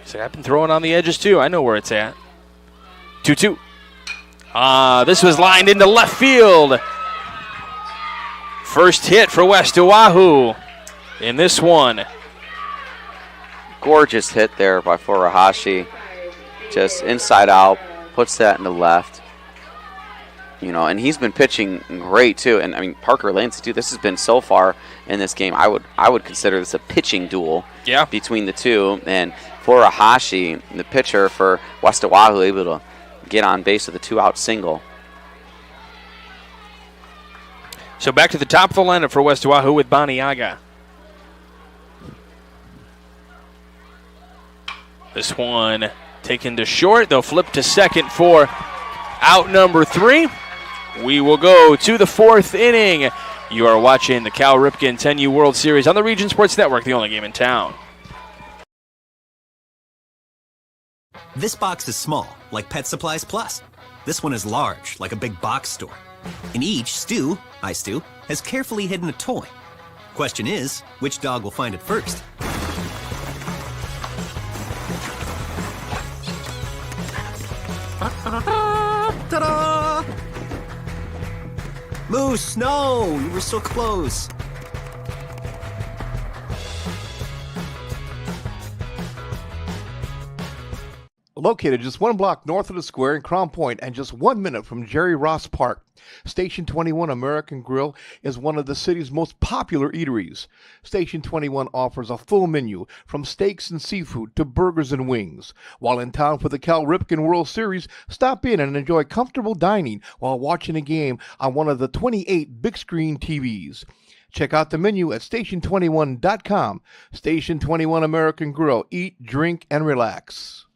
Speaker 2: He's like, I've been throwing on the edges too. I know where it's at. 2-2. This was lined into left field. First hit for West Oahu in this one.
Speaker 3: Gorgeous hit there by Furuhashi. Just inside out. puts that in the left. You know, and he's been pitching great too. And I mean, Parker Lancey too. This has been so far in this game. I would consider this a pitching duel between the two. And for Ahashi, the pitcher for West Oahu, able to get on base with a 2-out single.
Speaker 2: So back to the top of the lineup for West Oahu with Baniaga. This one taken to short. They'll flip to second for out number 3. We will go to the 4th inning. You are watching the Cal Ripken 10U World Series on the Region Sports Network, the only game in town.
Speaker 5: This box is small, like Pet Supplies Plus. This one is large, like a big box store. In each, Stu, hi Stu, has carefully hidden a toy. Question is, which dog will find it first? Ta-da! Moose, no! You were so close.
Speaker 6: Located just 1 block north of the square in Crown Point and just 1 minute from Jerry Ross Park, Station 21 American Grill is one of the city's most popular eateries. Station 21 offers a full menu from steaks and seafood to burgers and wings. While in town for the Cal Ripken World Series, stop in and enjoy comfortable dining while watching a game on one of the 28 big screen TVs. Check out the menu at station21.com. Station 21 American Grill. Eat, drink, and relax.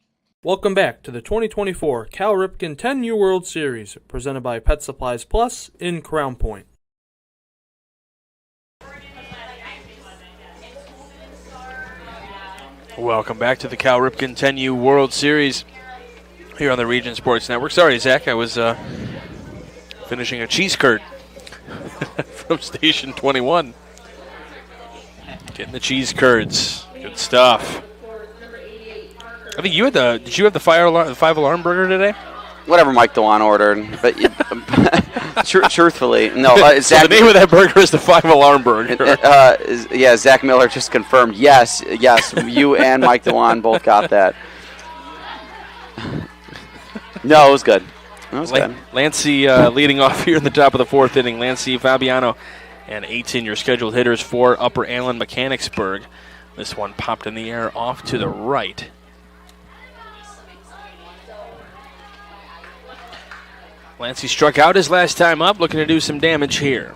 Speaker 1: Welcome back to the 2024 Cal Ripken 10U World Series, presented by Pet Supplies Plus in Crown Point.
Speaker 2: Welcome back to the Cal Ripken 10U World Series here on the Region Sports Network. Sorry, Zach, I was finishing a cheese curd from Station 21. Getting the cheese curds. Good stuff. I think you had did you have the 5-alarm burger today?
Speaker 3: Whatever Mike DeWan ordered, but truthfully, no.
Speaker 2: So
Speaker 3: Zach,
Speaker 2: the name of that burger is the 5-alarm burger.
Speaker 3: Yeah, Zach Miller just confirmed. Yes, you and Mike DeWan both got that. No, it was good. It was good.
Speaker 2: Lancey leading off here in the top of the 4th inning. Lancey, Fabiano, and 18 your scheduled hitters for Upper Allen Mechanicsburg. This one popped in the air off to the right. Lancey struck out his last time up, looking to do some damage here.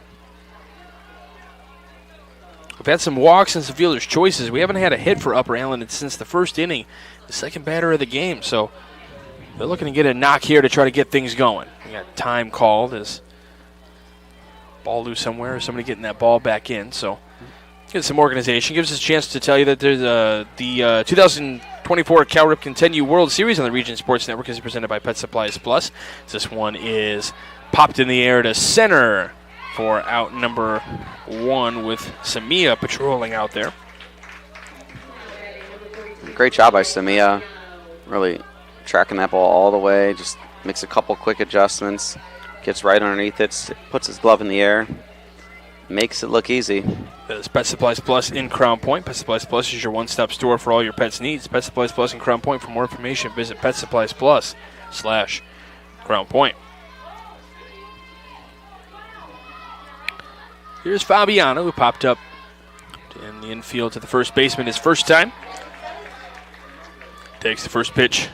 Speaker 2: We've had some walks and some fielder's choices. We haven't had a hit for Upper Allen since the 1st inning, the second batter of the game. So they're looking to get a knock here to try to get things going. We got time called as ball loose somewhere, or somebody getting that ball back in. So get some organization. Gives us a chance to tell you that there's the 2024 Cal Ripken 10U World Series on the Region Sports Network is presented by Pet Supplies Plus. This one is popped in the air to center for out number 1 with Samia patrolling out there.
Speaker 3: Great job by Samia. Really tracking that ball all the way. Just makes a couple quick adjustments. Gets right underneath it. Puts his glove in the air. Makes it look easy.
Speaker 2: That's Pet Supplies Plus in Crown Point. Pet Supplies Plus is your one-stop store for all your pets' needs. Pet Supplies Plus in Crown Point. For more information, visit PetSuppliesPlus/Crown Point. Here's Fabiano, who popped up in the infield to the first baseman his first time. Takes the first pitch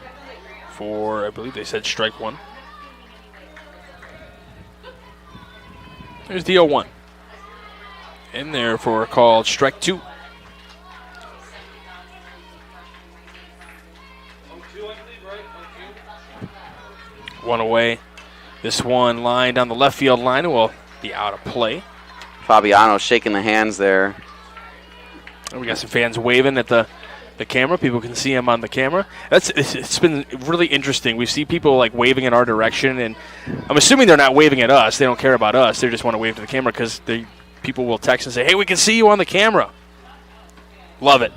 Speaker 2: for, I believe they said strike 1. There's the 0-1. In there for a called strike 2. One away. This one lined on the left field line and will be out of play.
Speaker 3: Fabiano shaking the hands there.
Speaker 2: And we got some fans waving at the camera. People can see him on the camera. It's been really interesting. We see people like waving in our direction, and I'm assuming they're not waving at us. They don't care about us. They just want to wave to the camera because people will text and say, hey, we can see you on the camera. Love it.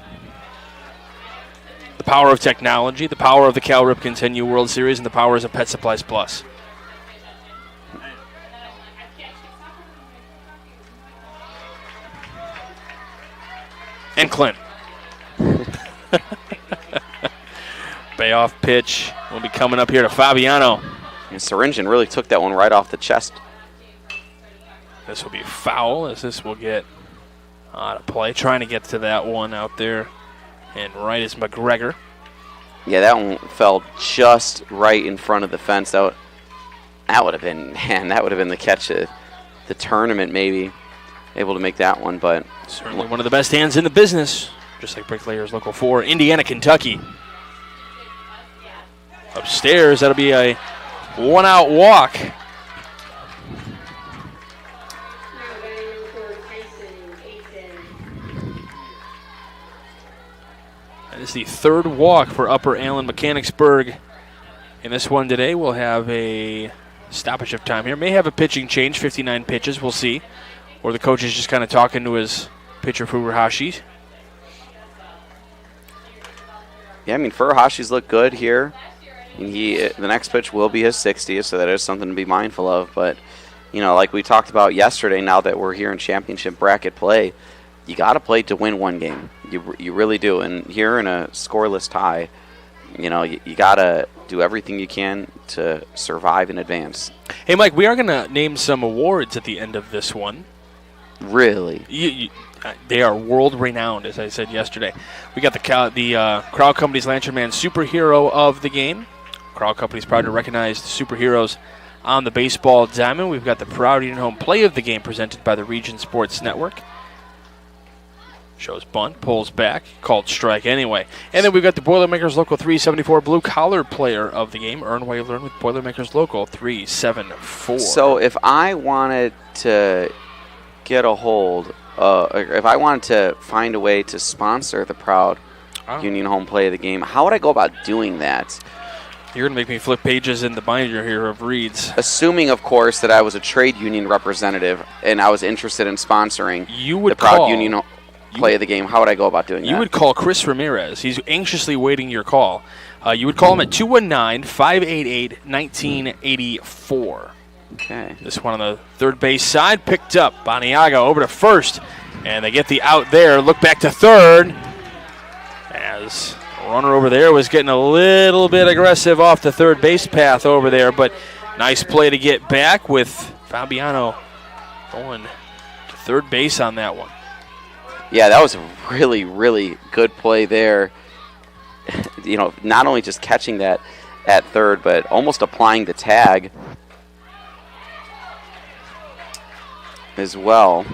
Speaker 2: The power of technology, the power of the Cal Ripken 10U World Series, and the powers of Pet Supplies Plus. And Clint. Payoff pitch will be coming up here to Fabiano.
Speaker 3: And Syringin really took that one right off the chest.
Speaker 2: This will be foul, as this will get out of play. Trying to get to that one out there. And right is McGregor.
Speaker 3: Yeah, that one fell just right in front of the fence. That would have been, man, that would have been the catch of the tournament, maybe. Able to make that one, but
Speaker 2: certainly one of the best hands in the business, just like Bricklayers Local 4, Indiana, Kentucky. Upstairs, that'll be a one-out walk. That is the third walk for Upper Allen Mechanicsburg. In this one today, we'll have a stoppage of time here. May have a pitching change, 59 pitches, we'll see. Or the coach is just kind of talking to his pitcher, Furuhashi.
Speaker 3: Yeah, I mean, Furuhashi's look good here. And the next pitch will be his 60th, so that is something to be mindful of. But, you know, like we talked about yesterday, now that we're here in championship bracket play, you got to play to win one game. You really do. And here in a scoreless tie, you know, you got to do everything you can to survive in advance.
Speaker 2: Hey, Mike, we are going to name some awards at the end of this one.
Speaker 3: Really?
Speaker 2: They are world-renowned, as I said yesterday. We got the Crowd Company's Lantern Man Superhero of the game. Crowd Company's proud to recognize the superheroes on the baseball diamond. We've got the Proud Union Home Play of the game presented by the Region Sports Network. Shows bunt, pulls back, called strike anyway. And then we've got the Boilermakers Local 374 Blue Collar Player of the game. Earn while you learn with Boilermakers Local 374.
Speaker 3: So if I wanted to get a hold, if I wanted to find a way to sponsor the Proud Union Home Play of the game, how would I go about doing that?
Speaker 2: You're going to make me flip pages in the binder here of reads.
Speaker 3: Assuming, of course, that I was a trade union representative and I was interested in sponsoring the Proud Union Play of the game, how would I go about doing that?
Speaker 2: You would call Chris Ramirez. He's anxiously waiting your call. You would call him at 219-588-1984.
Speaker 3: Okay.
Speaker 2: This one on the third base side, picked up. Baniaga over to first, and they get the out there. Look back to third, as the runner over there was getting a little bit aggressive off the third base path over there, but nice play to get back with Fabiano going to third base on that one.
Speaker 3: Yeah, that was a really, really good play there. You know, not only just catching that at third, but almost applying the tag as well.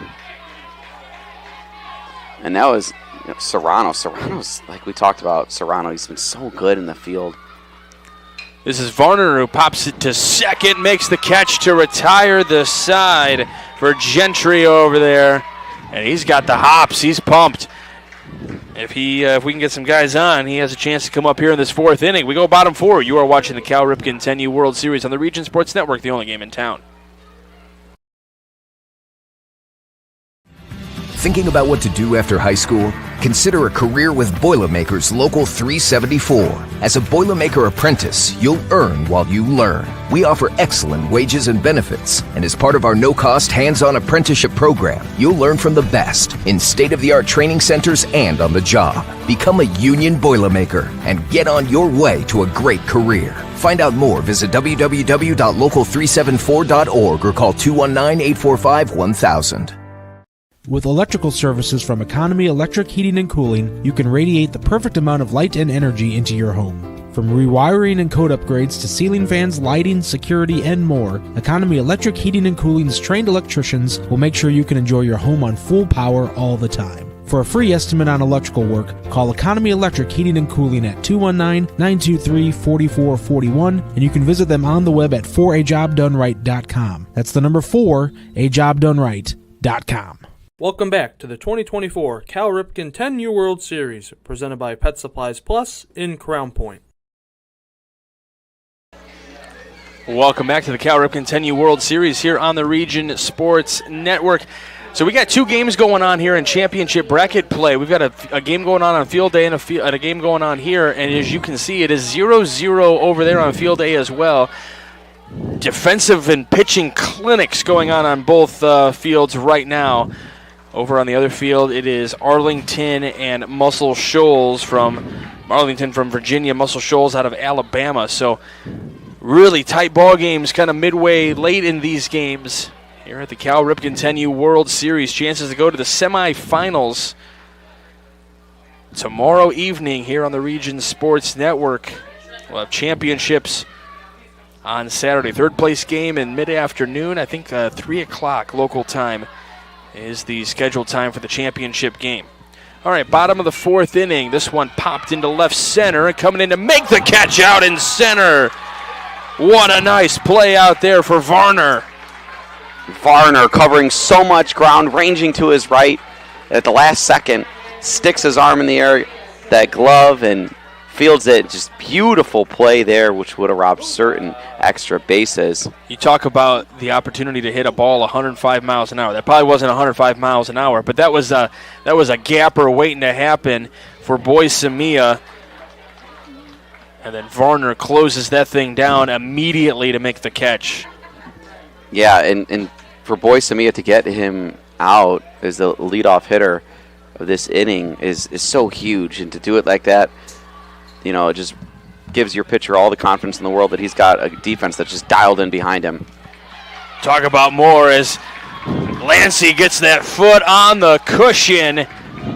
Speaker 3: And that was Serrano. Serrano's, like we talked about, Serrano, he's been so good in the field.
Speaker 2: This is Varner who pops it to second, makes the catch to retire the side for Gentry over there. And he's got the hops. He's pumped. If we can get some guys on, he has a chance to come up here in this fourth inning. We go bottom four. You are watching the Cal Ripken 10U World Series on the Region Sports Network, the only game in town.
Speaker 9: Thinking about what to do after high school? Consider a career with Boilermakers Local 374. As a Boilermaker apprentice, you'll earn while you learn. We offer excellent wages and benefits, and as part of our no-cost hands-on apprenticeship program, you'll learn from the best in state-of-the-art training centers and on the job. Become a union Boilermaker and get on your way to a great career. Find out more, visit www.local374.org or call 219-845-1000.
Speaker 10: With electrical services from Economy Electric Heating and Cooling, you can radiate the perfect amount of light and energy into your home. From rewiring and code upgrades to ceiling fans, lighting, security, and more, Economy Electric Heating and Cooling's trained electricians will make sure you can enjoy your home on full power all the time. For a free estimate on electrical work, call Economy Electric Heating and Cooling at 219-923-4441, and you can visit them on the web at 4ajobdoneright.com. That's the number 4ajobdoneright.com.
Speaker 1: Welcome back to the 2024 Cal Ripken 10U World Series, presented by Pet Supplies Plus in Crown Point.
Speaker 2: Welcome back to the Cal Ripken 10U World Series here on the Region Sports Network. So we got two games going on here in championship bracket play. We've got a game going on field day and a game going on here, and as you can see, it is 0-0 over there on field day as well. Defensive and pitching clinics going on both fields right now. Over on the other field, it is Arlington and Muscle Shoals from Marlington from Virginia, Muscle Shoals out of Alabama. So really tight ball games kind of midway late in these games here at the Cal Ripken 10U World Series. Chances to go to the semifinals tomorrow evening here on the Region Sports Network. We'll have championships on Saturday. Third place game in mid-afternoon. I think 3 o'clock local time is the scheduled time for the championship game. All right, bottom of the fourth inning. This one popped into left center and coming in to make the catch out in center. What a nice play out there for Varner.
Speaker 3: Varner covering so much ground, ranging to his right at the last second, sticks his arm in the air, that glove, and fields it. Just beautiful play there, which would have robbed certain extra bases.
Speaker 2: You talk about the opportunity to hit a ball 105 miles an hour. That probably wasn't 105 miles an hour, but that was a gapper waiting to happen for Boy Samia. And then Varner closes that thing down immediately to make the catch.
Speaker 3: Yeah, and for Boy Samia to get him out as the leadoff hitter of this inning is so huge, and to do it like that, you know, it just gives your pitcher all the confidence in the world that he's got a defense that's just dialed in behind him.
Speaker 2: Talk about more as Lancey gets that foot on the cushion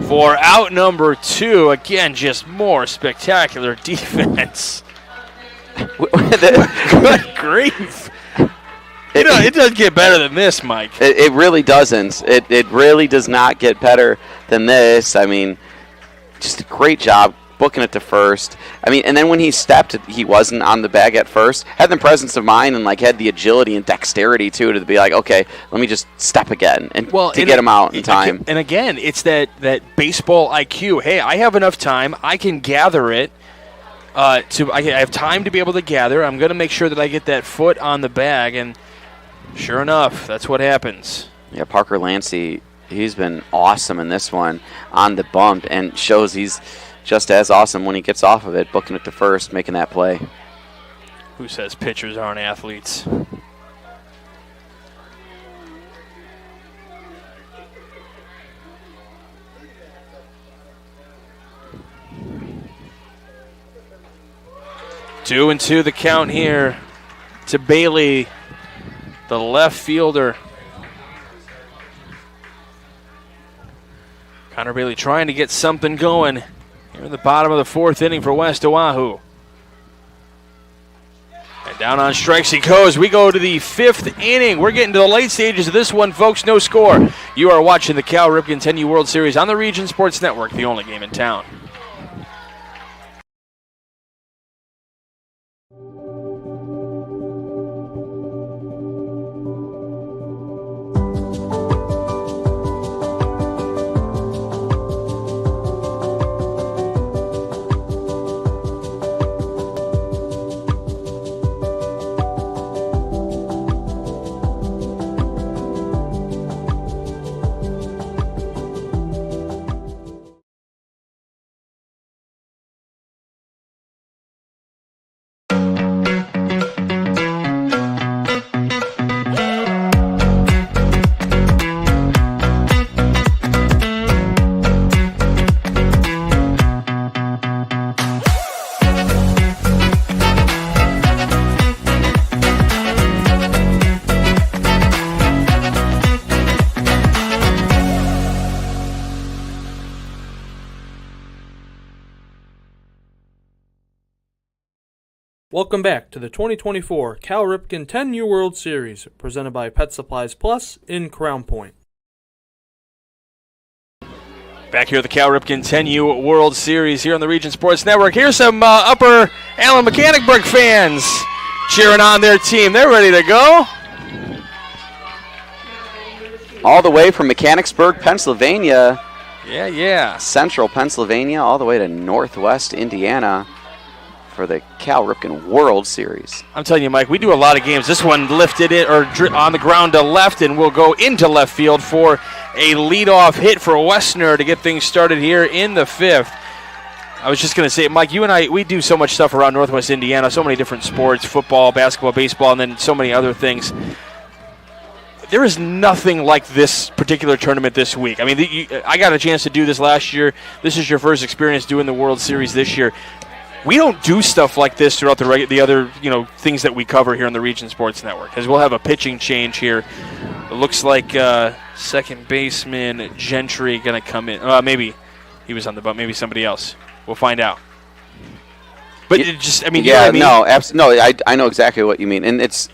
Speaker 2: for out number 2. Again, just more spectacular defense. Good grief. It doesn't get better than this, Mike.
Speaker 3: It really doesn't. It really does not get better than this. I mean, just a great job booking it to first. I mean, and then when he stepped, he wasn't on the bag at first. Had the presence of mind and had the agility and dexterity too to be like, okay, let me just step again and get him out in time.
Speaker 2: And again, it's that baseball IQ. Hey, I have enough time. I can gather it. I have time to be able to gather. I'm going to make sure that I get that foot on the bag, and sure enough, that's what happens.
Speaker 3: Yeah, Parker Lancey, he's been awesome in this one on the bump, and shows he's just as awesome when he gets off of it, booking it to first, making that play.
Speaker 2: Who says pitchers aren't athletes? Two and two the count here to Bailey, the left fielder. Connor Bailey trying to get something going here in the bottom of the fourth inning for West Oahu. And down on strikes he goes. We go to the fifth inning. We're getting to the late stages of this one, folks. No score. You are watching the Cal Ripken 10U World Series on the Region Sports Network, the only game in town.
Speaker 1: Welcome back to the 2024 Cal Ripken 10U World Series, presented by Pet Supplies Plus in Crown Point.
Speaker 2: Back here at the Cal Ripken 10U World Series here on the Region Sports Network. Here's some Upper Allen Mechanicsburg fans cheering on their team. They're ready to go.
Speaker 3: All the way from Mechanicsburg, Pennsylvania.
Speaker 2: Yeah.
Speaker 3: Central Pennsylvania, all the way to Northwest Indiana for the Cal Ripken World Series.
Speaker 2: I'm telling you, Mike, we do a lot of games. This one lifted it or on the ground to left, and we'll go into left field for a leadoff hit for Westner to get things started here in the fifth. I was just going to say, Mike, you and I, we do so much stuff around Northwest Indiana, so many different sports, football, basketball, baseball, and then so many other things. there is nothing like this particular tournament this week. I mean, I got a chance to do this last year. This is your first experience doing the World Series this year. We don't do stuff like this throughout the other things that we cover here on the Region Sports Network, because we'll have a pitching change here. It looks like second baseman Gentry going to come in. Maybe he was on the bump. Maybe somebody else. We'll find out. But it just, I mean, you know what I mean?
Speaker 3: No, I know exactly what you mean, and it's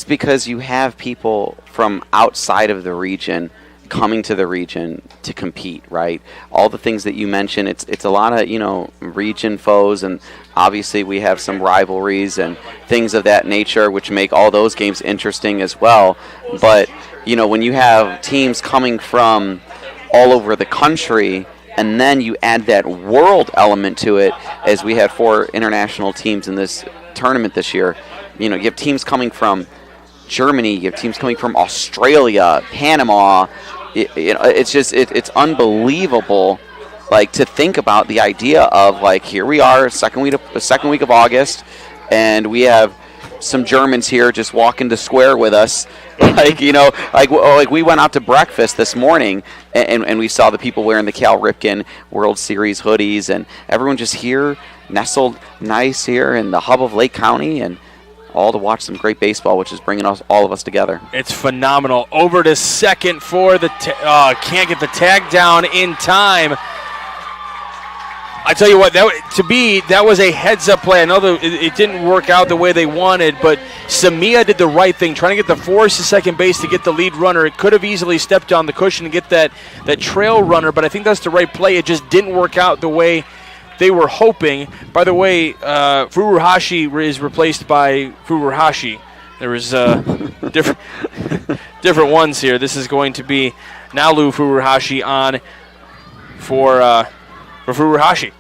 Speaker 3: because you have people from outside of the region coming to the region to compete, right? All the things that you mentioned, it's a lot of, region foes, and obviously we have some rivalries and things of that nature which make all those games interesting as well. But, when you have teams coming from all over the country, and then you add that world element to it, as we had 4 international teams in this tournament this year. You have teams coming from Germany, you have teams coming from Australia, Panama. It's unbelievable, to think about the idea of here we are, second week of August, and we have some Germans here just walking to square with us. We went out to breakfast this morning, and we saw the people wearing the Cal Ripken World Series hoodies, and everyone just here, nestled nice here in the hub of Lake County, and all to watch some great baseball, which is bringing all of us together.
Speaker 2: It's phenomenal. Over to second for the can't get the tag down in time. I tell you what, that was a heads-up play. I know that it didn't work out the way they wanted, but Samia did the right thing, trying to get the force to second base to get the lead runner. It could have easily stepped on the cushion and get that trail runner, but I think that's the right play. It just didn't work out the way they were hoping. By the way, Furuhashi is replaced by Furuhashi. There was different ones here. This is going to be Nalu Furuhashi on for Furuhashi.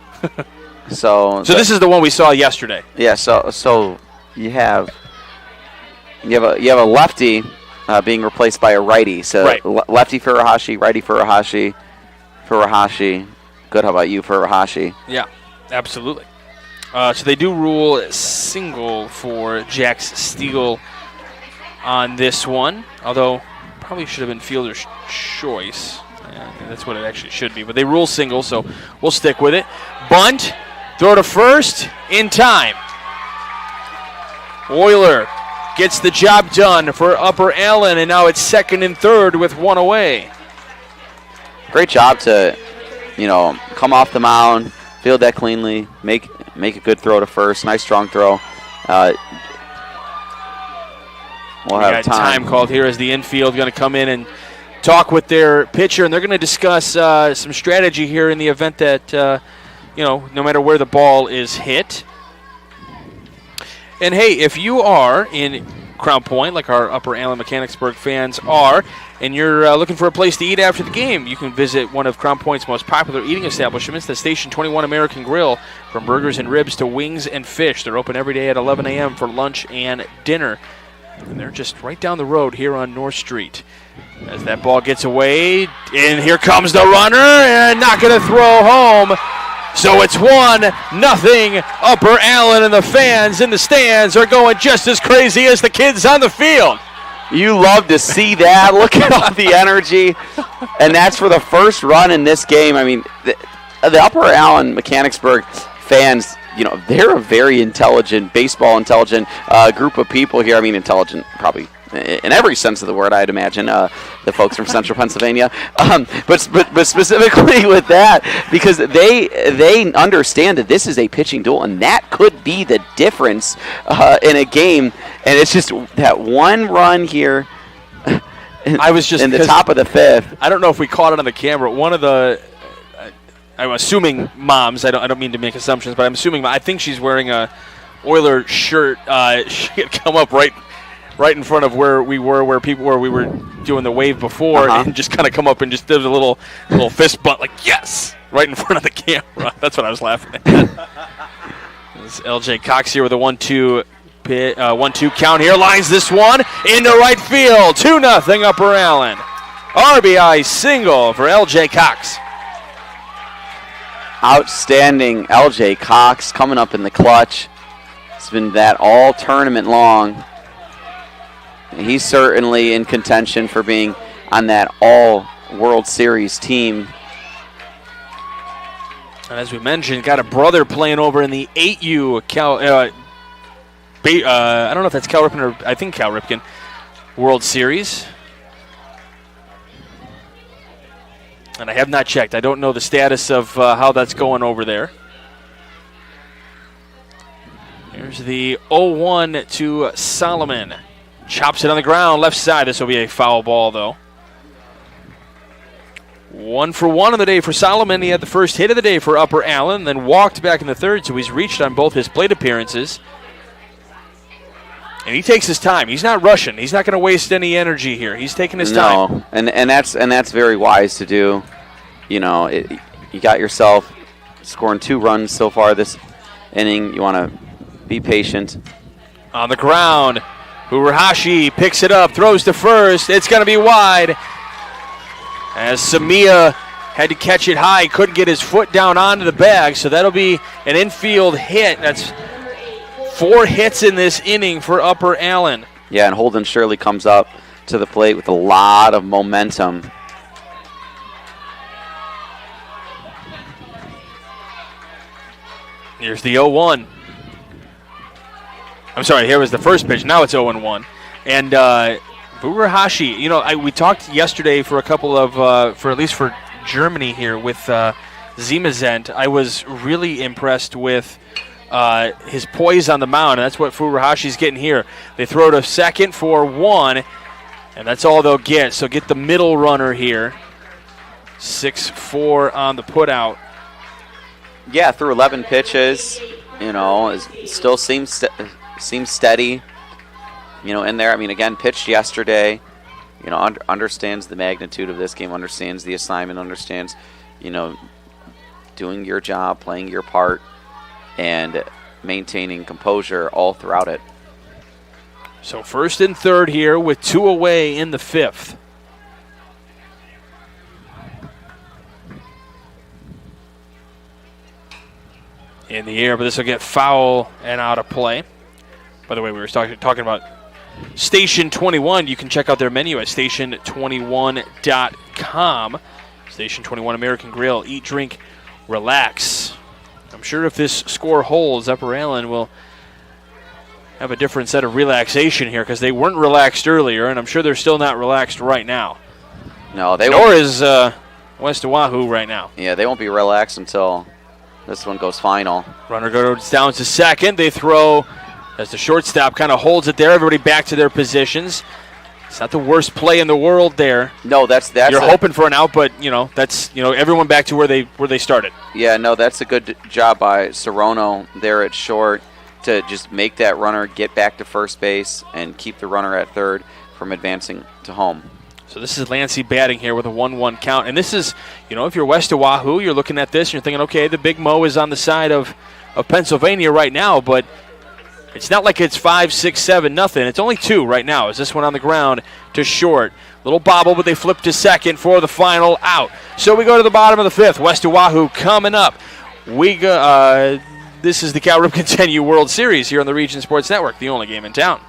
Speaker 2: So this is the one we saw yesterday.
Speaker 3: Yeah. So you have a lefty being replaced by a righty. So
Speaker 2: right.
Speaker 3: Lefty Furuhashi, righty Furuhashi. Good. How about you, Furuhashi?
Speaker 2: Yeah, absolutely. So they do rule single for Jax Stiegel on this one, although probably should have been fielder's choice. Yeah, that's what it actually should be. But they rule single, so we'll stick with it. Bunt, throw to first, in time. Euler gets the job done for Upper Allen, and now it's second and third with one away.
Speaker 3: Great job to come off the mound, field that cleanly, make a good throw to first. Nice strong throw. We'll have
Speaker 2: time called here as the infield going to come in and talk with their pitcher, and they're going to discuss some strategy here in the event that no matter where the ball is hit. And hey, if you are in Crown Point, like our Upper Allen Mechanicsburg fans are, and you're looking for a place to eat after the game, you can visit one of Crown Point's most popular eating establishments, the Station 21 American Grill. From burgers and ribs to wings and fish, they're open every day at 11 a.m. for lunch and dinner. And they're just right down the road here on North Street. As that ball gets away, and here comes the runner, and not going to throw home. So it's 1-0 Upper Allen, and the fans in the stands are going just as crazy as the kids on the field.
Speaker 3: You love to see that. Look at all the energy. And that's for the first run in this game. I mean, the Upper Allen Mechanicsburg fans, they're a very baseball intelligent group of people here. I mean, intelligent probably in every sense of the word, I'd imagine, the folks from Central Pennsylvania. But specifically with that, because they understand that this is a pitching duel, and that could be the difference in a game. And it's just that one run here in the top of the fifth.
Speaker 2: I don't know if we caught it on the camera. One of the I'm assuming moms. I don't mean to make assumptions, but I'm assuming. I think she's wearing a Oiler shirt. She had come up right in front of where we were, we were doing the wave before, and just kind of come up and just did a little fist bump, like yes, right in front of the camera. That's what I was laughing at. This LJ Cox here with a 1-2 count here. Lines this one into right field. 2-0 Upper Allen. RBI single for LJ Cox.
Speaker 3: Outstanding LJ Cox coming up in the clutch. It's been that all tournament long. he's certainly in contention for being on that all World Series team.
Speaker 2: And as we mentioned, got a brother playing over in the 8U I don't know if that's Cal Ripken or I think Cal Ripken World Series. And I have not checked. I don't know the status of how that's going over there. Here's the 0-1 to Solomon. Chops it on the ground, left side. This will be a foul ball, though. 1 for 1 on the day for Solomon. He had the first hit of the day for Upper Allen, then walked back in the third, so he's reached on both his plate appearances. And he takes his time. He's not rushing. He's not going to waste any energy here. He's taking his time.
Speaker 3: No, and that's very wise to do. You know, you got yourself scoring 2 runs so far this inning. You want to be patient.
Speaker 2: On the ground, Furuhashi picks it up, throws to first. It's going to be wide. As Samia had to catch it high, couldn't get his foot down onto the bag, so that'll be an infield hit. That's 4 hits in this inning for Upper Allen.
Speaker 3: Yeah, and Holden Shirley comes up to the plate with a lot of momentum.
Speaker 2: Here's the 0-1. I'm sorry, here was the first pitch. Now it's 0-1. And Furuhashi, you know, we talked yesterday for a couple of, for at least for Germany here with Zimazent. I was really impressed with his poise on the mound, and that's what Furuhashi's getting here. They throw to second for 1, and that's all they'll get. So get the middle runner here. 6-4 on the putout.
Speaker 3: Yeah, through 11 pitches, you know, it still seems steady, you know, in there. I mean, again, pitched yesterday, you know, understands the magnitude of this game, understands the assignment, understands, you know, doing your job, playing your part, and maintaining composure all throughout it.
Speaker 2: So first and third here with 2 away in the 5th. In the air, but this will get foul and out of play. By the way, we were talking about Station 21. You can check out their menu at station21.com. Station 21 American Grill. Eat, drink, relax. I'm sure if this score holds, Upper Allen will have a different set of relaxation here because they weren't relaxed earlier, and I'm sure they're still not relaxed right now.
Speaker 3: No, they
Speaker 2: nor is West Oahu right now.
Speaker 3: Yeah, they won't be relaxed until this one goes final.
Speaker 2: Runner goes down to second. They throw as the shortstop kind of holds it there. Everybody back to their positions. It's not the worst play in the world there.
Speaker 3: No, that's
Speaker 2: you're hoping for an out, but you know that's everyone back to where they started.
Speaker 3: Yeah, no, that's a good job by Serrano there at short to just make that runner get back to first base and keep the runner at third from advancing to home.
Speaker 2: So this is Lancey batting here with a 1-1 count. And this is, you know, if you're West Oahu, you're looking at this and you're thinking, okay, the Big Mo is on the side of Pennsylvania right now, but it's not like it's 5, 6, 7, nothing. It's only 2 right now. Is this one on the ground to short? Little bobble, but they flip to second for the final out. So we go to the bottom of the 5th. West Oahu coming up. This is the Cal Ripken 10U World Series here on the Region Sports Network, the only game in town.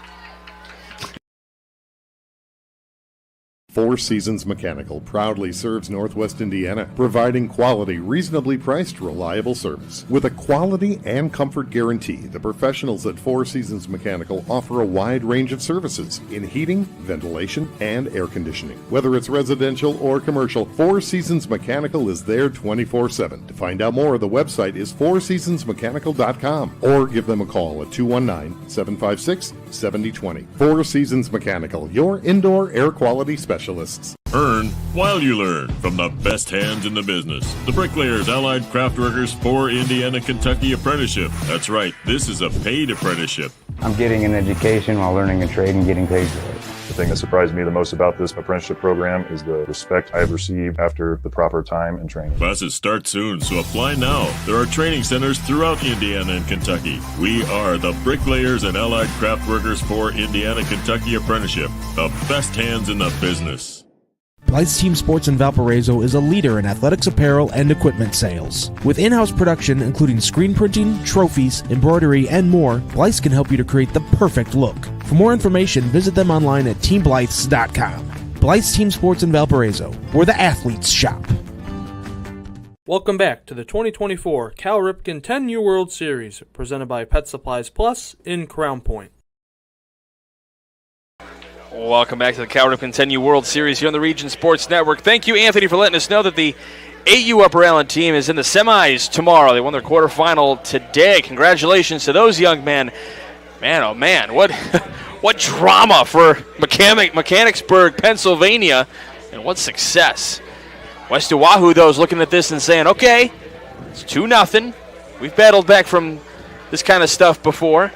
Speaker 11: Four Seasons Mechanical proudly serves Northwest Indiana, providing quality, reasonably priced, reliable service. With a quality and comfort guarantee, the professionals at Four Seasons Mechanical offer a wide range of services in heating, ventilation, and air conditioning. Whether it's residential or commercial, Four Seasons Mechanical is there 24/7. To find out more, the website is fourseasonsmechanical.com or give them a call at 219-756-7020. Four Seasons Mechanical, your indoor air quality specialist.
Speaker 12: Earn while you learn from the best hands in the business. The Bricklayers Allied Craftworkers for Indiana Kentucky Apprenticeship. That's right, this is a paid apprenticeship.
Speaker 13: I'm getting an education while learning a trade and getting paid for it.
Speaker 14: The thing that surprised me the most about this apprenticeship program is the respect I've received after the proper time and training.
Speaker 12: Classes start soon, so apply now. There are training centers throughout Indiana and Kentucky. We are the Bricklayers and Allied Craftworkers for Indiana Kentucky Apprenticeship. The best hands in the business.
Speaker 10: Blythe's Team Sports in Valparaiso is a leader in athletics apparel and equipment sales. With in-house production including screen printing, trophies, embroidery, and more, Blythe's can help you to create the perfect look. For more information, visit them online at teamblythes.com. Blythe's Team Sports in Valparaiso, where the athletes shop.
Speaker 1: Welcome back to the 2024 Cal Ripken 10U World Series, presented by Pet Supplies Plus in Crown Point.
Speaker 2: Welcome back to the Cal Ripken 10U World Series here on the Region Sports Network. Thank you, Anthony, for letting us know that the 8U Upper Allen team is in the semis tomorrow. They won their quarterfinal today. Congratulations to those young men. Man, oh man, what drama for Mechanicsburg, Pennsylvania, and what success. West Oahu, though, is looking at this and saying, okay, it's 2-0. We've battled back from this kind of stuff before.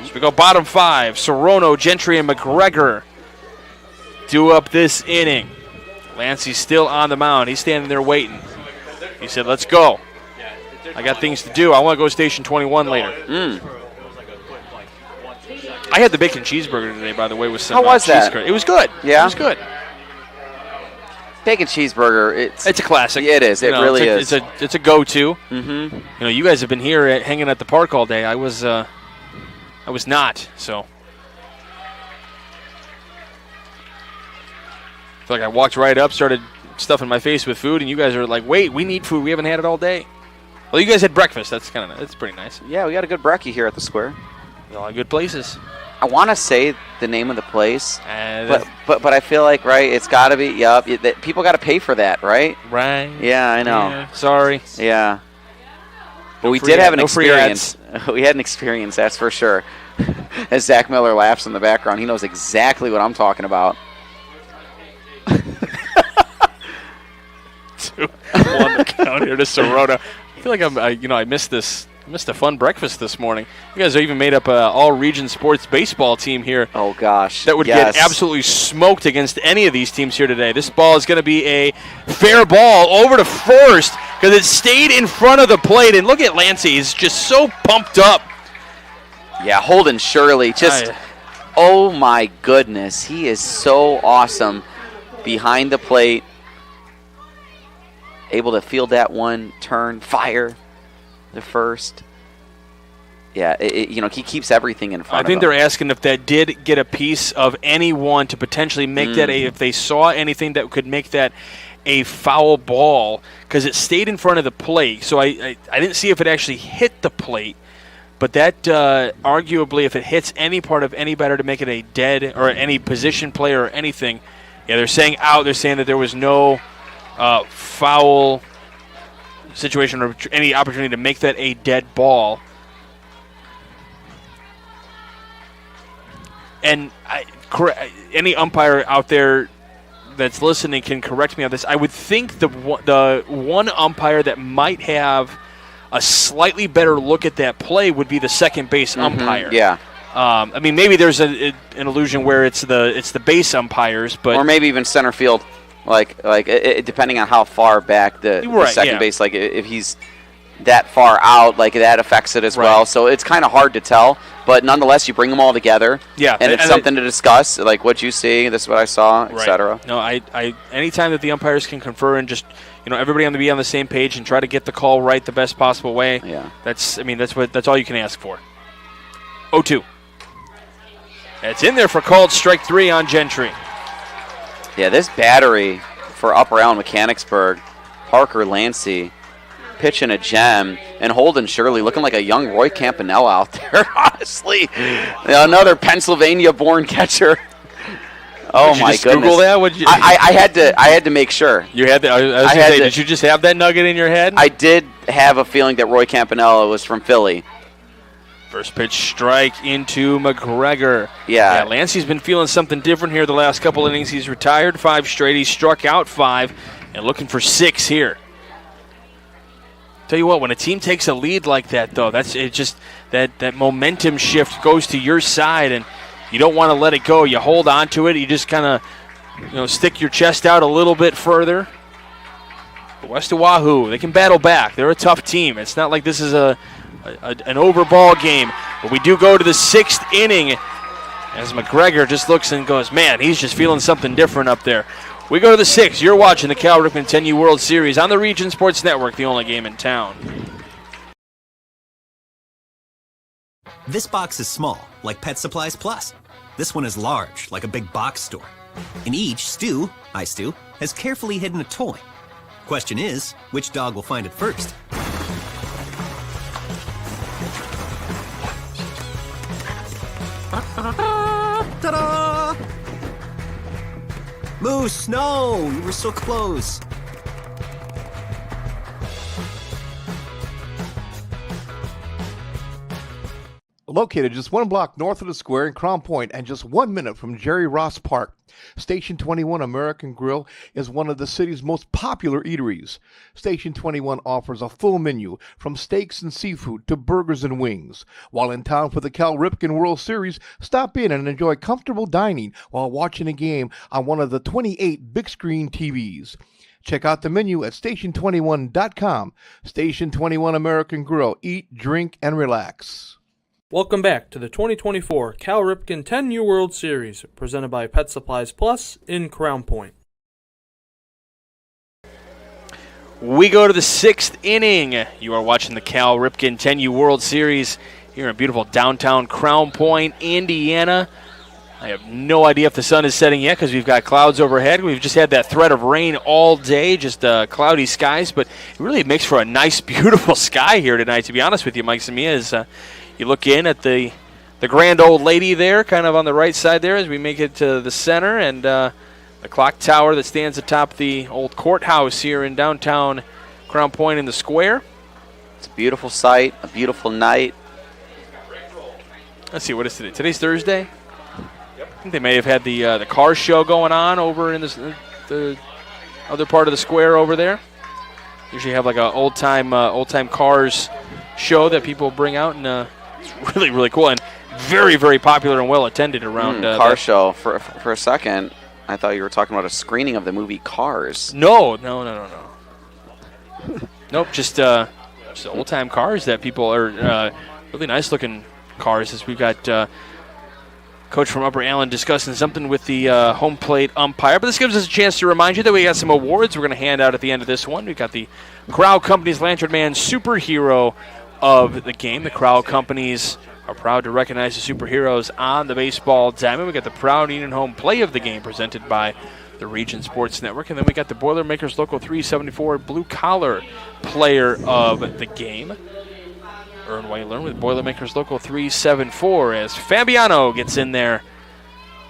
Speaker 2: So we go bottom 5. Sorono, Gentry, and McGregor do up this inning. Lancey's still on the mound. He's standing there waiting. He said, let's go. I got things to do. I want to go to Station 21 later. I had the bacon cheeseburger today, by the way, with some
Speaker 3: How was that?
Speaker 2: It was good.
Speaker 3: Yeah?
Speaker 2: It was good.
Speaker 3: Bacon cheeseburger, it's
Speaker 2: a classic.
Speaker 3: It is. It really is.
Speaker 2: It's a go-to.
Speaker 3: Mm-hmm.
Speaker 2: You know, you guys have been here hanging at the park all day. I was not. So I feel like I walked right up, started stuffing my face with food, and you guys are like, "Wait, we need food. We haven't had it all day." Well, you guys had breakfast. That's pretty nice.
Speaker 3: Yeah, we got a good brekkie here at the square.
Speaker 2: A lot of good places.
Speaker 3: I want to say the name of the place, but I feel like, right, it's got to be, people got to pay for that, right?
Speaker 2: Right.
Speaker 3: Yeah, I know.
Speaker 2: Yeah, sorry.
Speaker 3: Yeah. But we
Speaker 2: free
Speaker 3: did have an
Speaker 2: no free
Speaker 3: experience. We had an experience, that's for sure. As Zach Miller laughs in the background, he knows exactly what I'm talking about.
Speaker 2: 2-1 to count here to Soroda. I feel like I missed this. Missed a fun breakfast this morning. You guys even made up an all-region sports baseball team here.
Speaker 3: Oh, gosh.
Speaker 2: That would get absolutely smoked against any of these teams here today. This ball is going to be a fair ball over to first because it stayed in front of the plate. And look at Lancey. He's just so pumped up.
Speaker 3: Yeah, Holden Shirley. Oh, my goodness. He is so awesome behind the plate. Able to field that one, turn, fire. The first. Yeah, he keeps everything in front of him.
Speaker 2: I think they're asking if that did get a piece of anyone to potentially make that if they saw anything that could make that a foul ball, because it stayed in front of the plate. So I didn't see if it actually hit the plate, but that arguably if it hits any part of any batter to make it a dead or any position play or anything, yeah, they're saying out. They're saying that there was no foul situation or any opportunity to make that a dead ball. And any umpire out there that's listening can correct me on this. I would think the one umpire that might have a slightly better look at that play would be the second base umpire.
Speaker 3: Yeah.
Speaker 2: I mean, maybe there's an illusion where it's the base umpires, but
Speaker 3: or maybe even center field. Like depending on how far back the second base, like if he's that far out, like that affects it as well. So it's kind of hard to tell, but nonetheless, you bring them all together.
Speaker 2: Yeah,
Speaker 3: and it's something to discuss. Like what you see, this is what I saw, etc.
Speaker 2: No, I anytime that the umpires can confer and just everybody be on the same page and try to get the call right the best possible way.
Speaker 3: Yeah,
Speaker 2: that's all you can ask for. 0-2. It's in there for called strike 3 on Gentry.
Speaker 3: Yeah, this battery for Upper Allen Mechanicsburg, Parker Lancey pitching a gem, and Holden Shirley looking like a young Roy Campanella out there, honestly. Another Pennsylvania-born catcher. Oh, my goodness.
Speaker 2: Google that?
Speaker 3: I had to make sure.
Speaker 2: You had to, did you just have that nugget in your head?
Speaker 3: I did have a feeling that Roy Campanella was from Philly.
Speaker 2: First pitch strike into McGregor.
Speaker 3: Yeah,
Speaker 2: Lancey's been feeling something different here the last couple innings. He's retired 5 straight. He struck out 5 and looking for 6 here. Tell you what, when a team takes a lead like that, though, that momentum shift goes to your side, and you don't want to let it go. You hold on to it. You just kind of stick your chest out a little bit further. But West Oahu, they can battle back. They're a tough team. It's not like this is an over ball game. But we do go to the 6th inning as McGregor just looks and goes, man, he's just feeling something different up there. We go to the 6th. You're watching the Cal Ripken 10U World Series on the Region Sports Network, the only game in town.
Speaker 5: This box is small, like Pet Supplies Plus. This one is large, like a big box store. In each, Stu, has carefully hidden a toy. Question is, which dog will find it first? Ta-da! Moose, no! You were so close.
Speaker 6: Located just 1 block north of the square in Crown Point and just 1 minute from Jerry Ross Park, Station 21 American Grill is one of the city's most popular eateries. Station 21 offers a full menu from steaks and seafood to burgers and wings. While in town for the Cal Ripken World Series, stop in and enjoy comfortable dining while watching a game on one of the 28 big screen TVs. Check out the menu at station21.com. Station 21 American Grill. Eat, drink, and relax.
Speaker 1: Welcome back to the 2024 Cal Ripken 10U World Series, presented by Pet Supplies Plus in Crown Point.
Speaker 2: We go to the 6th inning. You are watching the Cal Ripken 10U World Series here in beautiful downtown Crown Point, Indiana. I have no idea if the sun is setting yet because we've got clouds overhead. We've just had that threat of rain all day, just cloudy skies, but it really makes for a nice, beautiful sky here tonight, to be honest with you, Mike Samia, as you look in at the grand old lady there, kind of on the right side there as we make it to the center, and the clock tower that stands atop the old courthouse here in downtown Crown Point in the square.
Speaker 3: It's a beautiful sight, a beautiful night.
Speaker 2: Let's see, what is today? Today's Thursday? I think they may have had the car show going on over in the other part of the square over there. Usually have like a old time cars show that people bring out, and it's really, really cool and very, very popular and well attended around.
Speaker 3: Car show. For a second, I thought you were talking about a screening of the movie Cars.
Speaker 2: No. Nope, just old time cars that people are really nice looking cars. As we've got Coach from Upper Allen discussing something with the home plate umpire. But this gives us a chance to remind you that we got some awards we're going to hand out at the end of this one. We've got the Crowd Companies Lantern Man Superhero of the game. The Crowd Companies are proud to recognize the superheroes on the baseball diamond. We got the Proud Union Home Play of the game presented by the Region Sports Network. And then we got the Boilermakers Local 374 Blue Collar Player of the game. Earn while you learn with Boilermakers Local 374 as Fabiano gets in there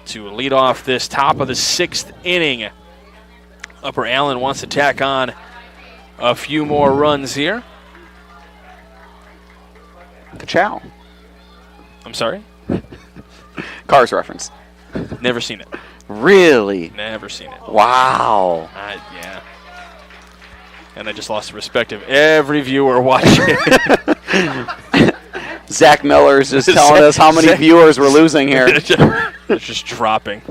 Speaker 2: to lead off this top of the 6th inning. Upper Allen wants to tack on a few more runs here.
Speaker 3: Ka-chow.
Speaker 2: I'm sorry?
Speaker 3: Cars reference.
Speaker 2: Never seen it.
Speaker 3: Really?
Speaker 2: Never seen it.
Speaker 3: Wow.
Speaker 2: Yeah. And I just lost the respect of every viewer watching.
Speaker 3: Zach Miller is just telling us how many viewers we're losing here.
Speaker 2: It's just dropping.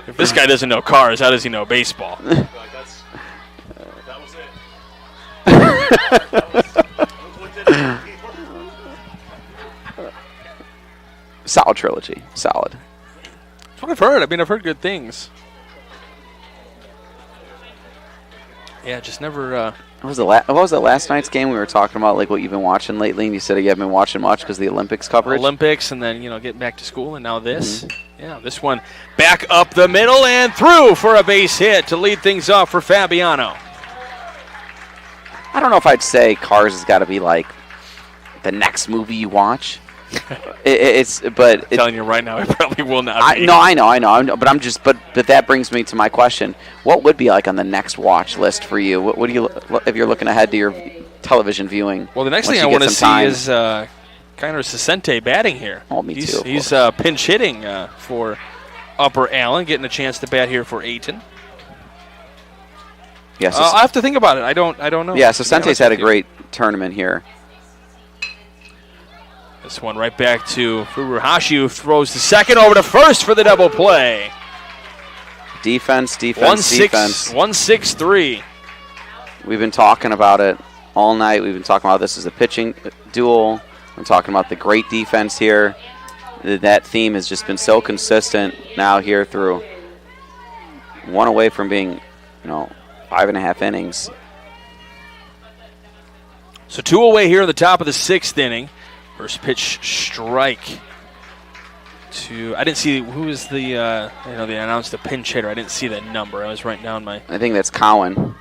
Speaker 2: If this guy doesn't know cars, how does he know baseball?
Speaker 12: That was it.
Speaker 3: Solid trilogy. Solid.
Speaker 2: That's what I've heard. I've heard good things. Yeah, just never.
Speaker 3: What was the last night's game? We were talking about like what you've been watching lately, and you said you haven't been watching much because of the Olympics coverage.
Speaker 2: Olympics, and then getting back to school, and now this. Mm-hmm. Yeah, this one back up the middle and through for a base hit to lead things off for Fabiano.
Speaker 3: I don't know if I'd say Cars has got to be like the next movie you watch. I'm
Speaker 2: telling you right now, it probably will not be.
Speaker 3: I know. But that brings me to my question: what would be like on the next watch list for you? What do you, if you're looking ahead to your television viewing?
Speaker 2: Well, the next thing I want to see is Kiner Sisente batting here.
Speaker 3: Oh, me too.
Speaker 2: He's pinch hitting for Upper Allen, getting a chance to bat here for Ayton.
Speaker 3: Yes,
Speaker 2: I'll have to think about it. I don't know.
Speaker 3: Yeah, Sisente's had a great tournament here.
Speaker 2: This one right back to Furuhashi, who throws the second over to first for the double play.
Speaker 3: Defense.
Speaker 2: 1-6-3.
Speaker 3: We've been talking about it all night. We've been talking about this as a pitching duel. We're talking about the great defense here. That theme has just been so consistent now here through one away from being 5.5 innings.
Speaker 2: So 2 away here in the top of the 6th inning. First pitch strike to, I didn't see who was the, they announced the pinch hitter. I didn't see that number. I was writing down my.
Speaker 3: I think that's Cowan.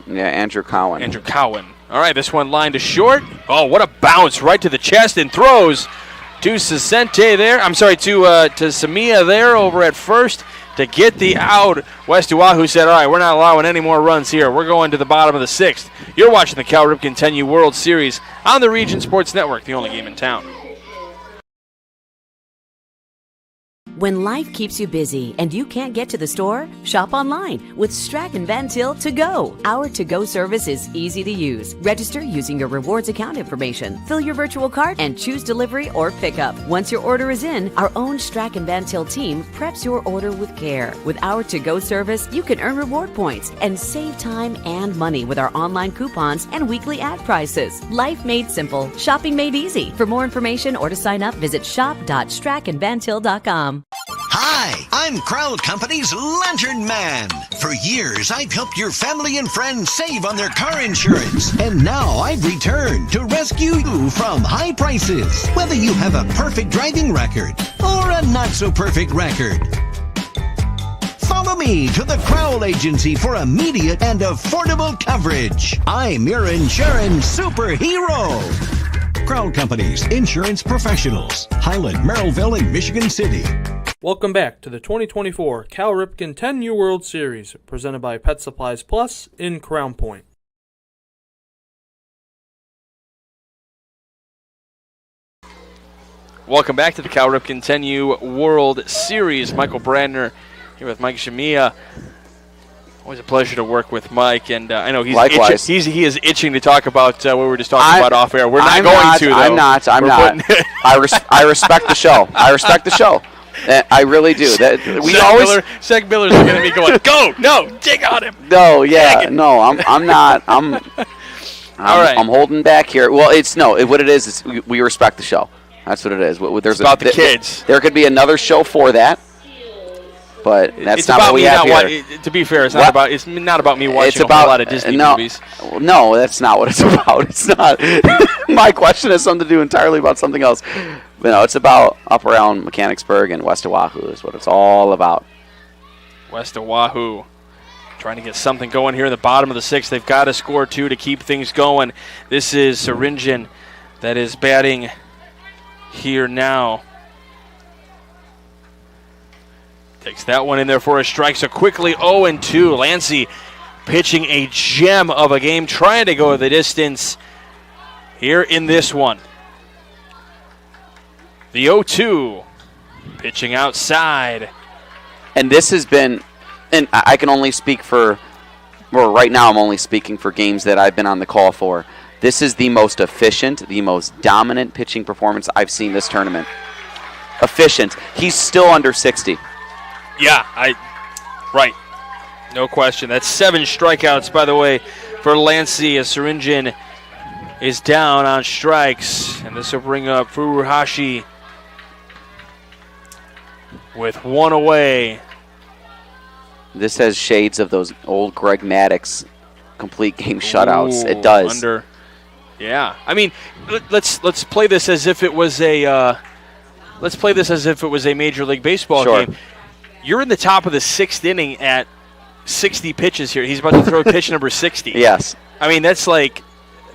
Speaker 3: Yeah, Andrew Cowan.
Speaker 2: Andrew Cowan. All right, this one lined to short. Oh, what a bounce right to the chest and throws to Sasente there. I'm sorry, to Samia there over at first to get the out. West Oahu said, all right, we're not allowing any more runs here. We're going to the bottom of the 6th. You're watching the Cal Ripken 10U World Series on the Region Sports Network, the only game in town.
Speaker 7: When life keeps you busy and you can't get to the store, shop online with Strachan Van Til To Go. Our to-go service is easy to use. Register using your rewards account information, fill your virtual cart, and choose delivery or pickup. Once your order is in, our own Strachan Van Til team preps your order with care. With our to-go service, you can earn reward points and save time and money with our online coupons and weekly ad prices. Life made simple, shopping made easy. For more information or to sign up, visit shop.strachanvantil.com.
Speaker 8: Hi, I'm Crowd Company's Lantern Man. For years, I've helped your family and friends save on their car insurance. And now I've returned to rescue you from high prices. Whether you have a perfect driving record or a not-so-perfect record. Follow me to the Crowd Agency for immediate and affordable coverage. I'm your insurance superhero. Crowd Company's insurance professionals. Highland, Merrillville, and Michigan City.
Speaker 1: Welcome back to the 2024 Cal Ripken 10U World Series, presented by Pet Supplies Plus in Crown Point.
Speaker 2: Welcome back to the Cal Ripken 10U World Series. Michael Brandner here with Mike Shamia. Always a pleasure to work with Mike, and I know he is itching to talk about what we were just talking about off air. We're not going to, though.
Speaker 3: I'm not. I respect the show. I respect the show. I really do.
Speaker 2: Zach Miller's looking at me going, "Go, no, dig on him."
Speaker 3: No, yeah, no, I'm not. All
Speaker 2: right.
Speaker 3: I'm holding back here. Well, what it is we respect the show. That's what it is.
Speaker 2: It's about the kids.
Speaker 3: There could be another show for that, but that's not what we have here.
Speaker 2: To be fair, it's not about me watching a whole lot of Disney movies.
Speaker 3: No, that's not what it's about. It's not. My question has something to do entirely about something else. No, it's about up around Mechanicsburg and West Oahu is what it's all about.
Speaker 2: West Oahu trying to get something going here in the bottom of the 6th. They've got to score 2 to keep things going. This is Syringin that is batting here now. Takes that one in there for a strike. So quickly 0-2. Lancey pitching a gem of a game, trying to go the distance here in this one. The 0-2 pitching outside.
Speaker 3: And this has been, and I can only speak for, well, right now I'm only speaking for games that I've been on the call for. This is the most efficient, the most dominant pitching performance I've seen this tournament. Efficient. He's still under 60.
Speaker 2: Yeah, right. No question. That's 7 strikeouts, by the way, for Lancey as Syringin is down on strikes. And this will bring up Furuhashi with 1 away.
Speaker 3: This has shades of those old Greg Maddux complete game shutouts. It does.
Speaker 2: Yeah. I mean, let's play this as if it was a Major League Baseball game. You're in the top of the 6th inning at 60 pitches here. He's about to throw pitch number 60.
Speaker 3: Yes.
Speaker 2: I mean, that's like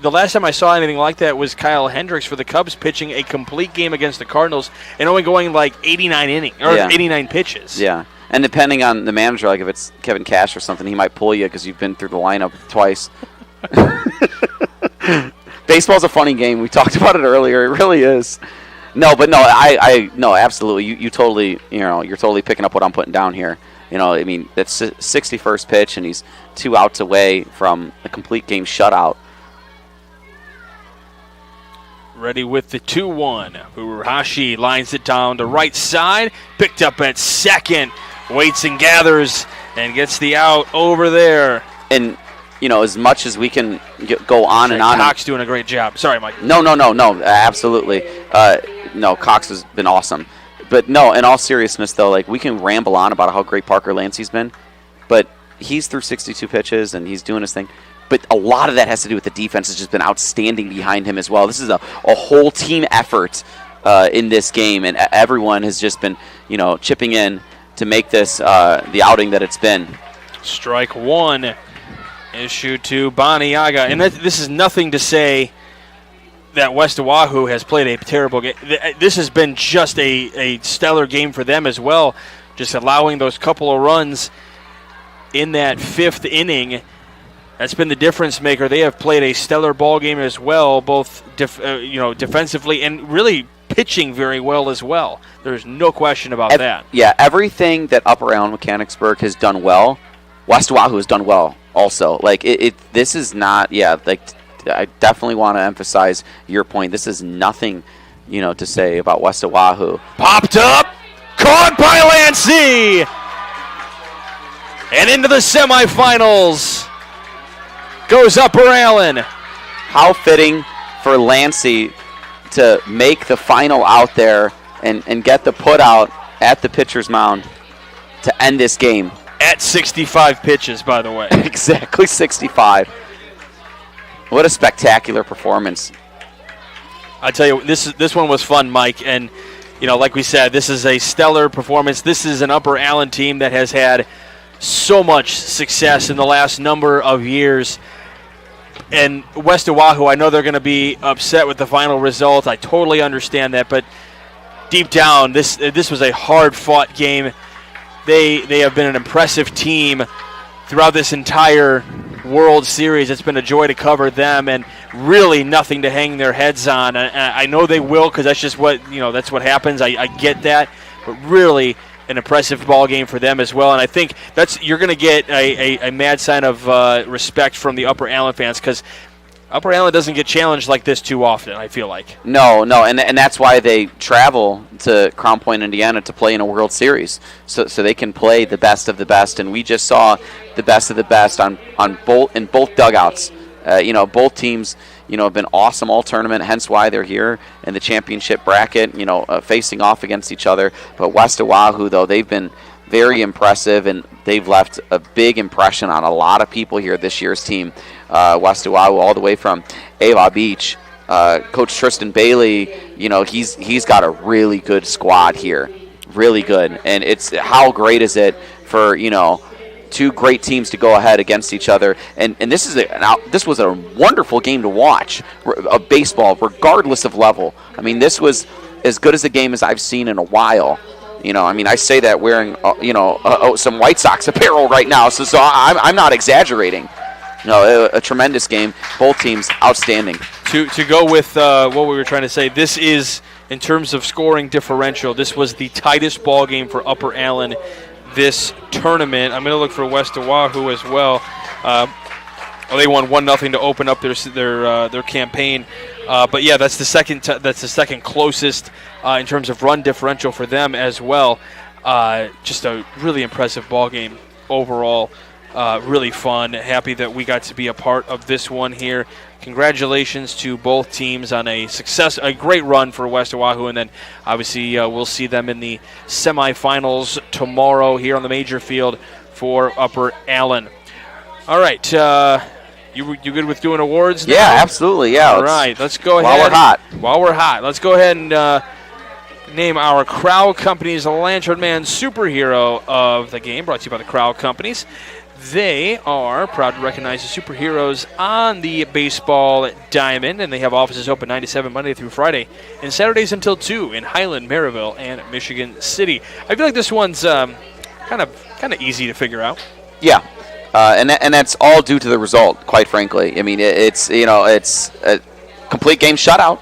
Speaker 2: the last time I saw anything like that was Kyle Hendricks for the Cubs pitching a complete game against the Cardinals and only going like 89 pitches.
Speaker 3: Yeah. And depending on the manager, like if it's Kevin Cash or something, he might pull you because you've been through the lineup twice. Baseball's a funny game. We talked about it earlier. It really is. No, absolutely. You totally, you're totally picking up what I'm putting down here. I mean, that's 61st pitch, and he's 2 outs away from a complete game shutout.
Speaker 2: Ready with the 2-1. Furuhashi lines it down to right side. Picked up at second. Waits and gathers and gets the out over there.
Speaker 3: And, as much as we can go on and on.
Speaker 2: Cox doing a great job. Sorry, Mike.
Speaker 3: No, absolutely. Cox has been awesome. But, no, in all seriousness, though, like we can ramble on about how great Parker Lancey's been. But he's through 62 pitches and he's doing his thing. But a lot of that has to do with the defense has just been outstanding behind him as well. This is a whole team effort in this game, and everyone has just been, chipping in to make this the outing that it's been.
Speaker 2: Strike one issued to Baniaga. And this is nothing to say that West Oahu has played a terrible game. This has been just a stellar game for them as well, just allowing those couple of runs in that 5th inning. That's been the difference maker. They have played a stellar ball game as well, both defensively and really pitching very well as well. There's no question about that.
Speaker 3: Yeah, everything that Upper Island Mechanicsburg has done well, West Oahu has done well also. Like, this is not, I definitely want to emphasize your point. This is nothing, to say about West Oahu.
Speaker 2: Popped up, caught by Lancey, and into the semifinals goes Upper Allen.
Speaker 3: How fitting for Lancey to make the final out there and get the put out at the pitcher's mound to end this game.
Speaker 2: At 65 pitches, by the way.
Speaker 3: Exactly 65. What a spectacular performance.
Speaker 2: I tell you, this one was fun, Mike, and like we said, this is a stellar performance. This is an Upper Allen team that has had so much success in the last number of years. And West Oahu, I know they're going to be upset with the final result. I totally understand that, but deep down, this was a hard-fought game. They have been an impressive team throughout this entire World Series. It's been a joy to cover them, and really nothing to hang their heads on. I know they will, because that's just what that's what happens. I get that, but really an impressive ball game for them as well. And I think you're going to get a mad sign of respect from the Upper Allen fans, because Upper Allen doesn't get challenged like this too often, I feel like.
Speaker 3: No, and that's why they travel to Crown Point, Indiana to play in a World Series, so they can play the best of the best. And we just saw the best of the best in both dugouts. Both teams, have been awesome all tournament, hence why they're here in the championship bracket, facing off against each other. But West Oahu, though, they've been very impressive, and they've left a big impression on a lot of people here this year's team. West Oahu, all the way from Ava Beach. Coach Tristan Bailey, he's got a really good squad here, really good. And it's how great is it for two great teams to go ahead against each other, and this was a wonderful game to watch, of baseball, regardless of level. I mean, this was as good as a game as I've seen in a while. I say that wearing some White Sox apparel right now, so I'm not exaggerating. A tremendous game. Both teams outstanding.
Speaker 2: To go with what we were trying to say, this is, in terms of scoring differential, this was the tightest ball game for Upper Allen this tournament. I'm going to look for West Oahu as well. They won 1-0 to open up their campaign. But yeah, that's the second closest in terms of run differential for them as well. Just a really impressive ball game overall. Really fun. Happy that we got to be a part of this one here. Congratulations to both teams on a great run for West Oahu, and then obviously we'll see them in the semifinals tomorrow here on the major field for Upper Allen. All right, you good with doing awards now?
Speaker 3: Yeah, absolutely. Yeah.
Speaker 2: All right, let's go ahead. While we're hot, let's go ahead and name our Crowd Companies Lantern Man Superhero of the game, brought to you by the Crowd Companies. They are proud to recognize the superheroes on the baseball diamond, and they have offices open 9 to 7 Monday through Friday, and Saturdays until 2 in Highland, Maryville, and Michigan City. I feel like this one's kind of easy to figure out.
Speaker 3: Yeah, and that's all due to the result, quite frankly. I mean, it's a complete game shutout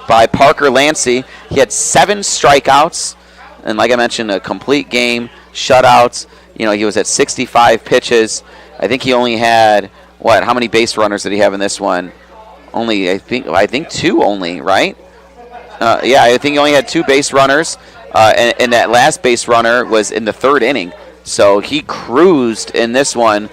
Speaker 3: by Parker Lancey. He had 7 strikeouts, and like I mentioned, a complete game shutout. He was at 65 pitches. I think he only had, how many base runners did he have in this one? Only, I think 2 only, right? I think he only had 2 base runners, and that last base runner was in the 3rd inning. So he cruised in this one.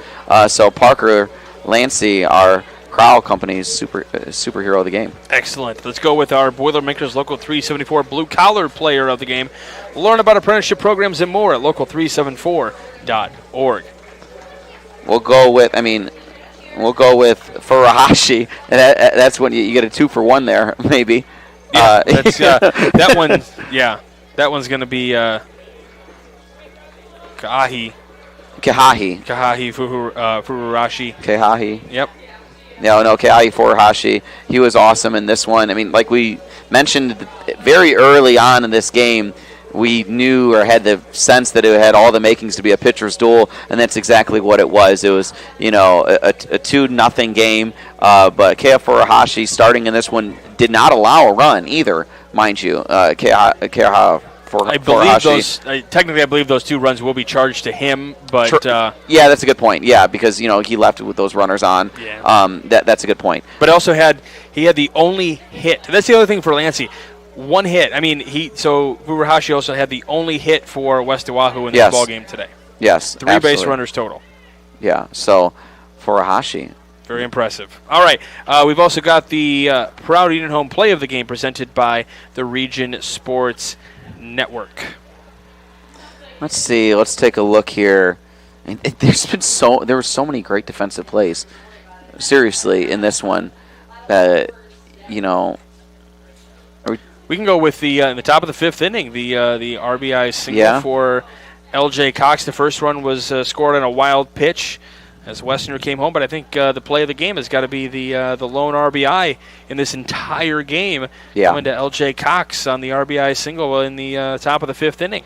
Speaker 3: So Parker Lancey, our Crowd Company's superhero of the game.
Speaker 2: Excellent. Let's go with our Boilermakers Local 374 blue-collar player of the game. Learn about apprenticeship programs and more at local374.org.
Speaker 3: we'll go with Furuhashi, and that's when you get a 2-for-1 there, maybe.
Speaker 2: Yeah, that's, that one. Yeah, that one's going to be Kahahi Furuhashi.
Speaker 3: Kahahi.
Speaker 2: Yep.
Speaker 3: No, Kahahi Furuhashi. He was awesome in this one. I mean, like we mentioned very early on in this game, we knew or had the sense that it had all the makings to be a pitcher's duel, and that's exactly what it was. It was, a 2-0 game, but Kahahi Furuhashi starting in this one did not allow a run either, mind you. Kahahi
Speaker 2: I believe I believe those 2 runs will be charged to him, but
Speaker 3: yeah, that's a good point. Yeah, because he left with those runners on.
Speaker 2: Yeah.
Speaker 3: That's a good point.
Speaker 2: But also he had the only hit. That's the other thing for Lancey. 1 hit. I mean, Furuhashi also had the only hit for West Oahu in this ball game today.
Speaker 3: Yes,
Speaker 2: 3 base runners total.
Speaker 3: Yeah. So Furuhashi.
Speaker 2: Very impressive. All right. We've also got the Proud Eden Home play of the game presented by the Region Sports Network.
Speaker 3: Let's see. Let's take a look here. There were so many great defensive plays. Seriously, in this one,
Speaker 2: we can go with the in the top of the 5th inning. The RBI single for L.J. Cox. The first run was scored on a wild pitch as Westerner came home, but I think the play of the game has got to be the lone RBI in this entire game. Going to L.J. Cox on the RBI single in the top of the 5th inning.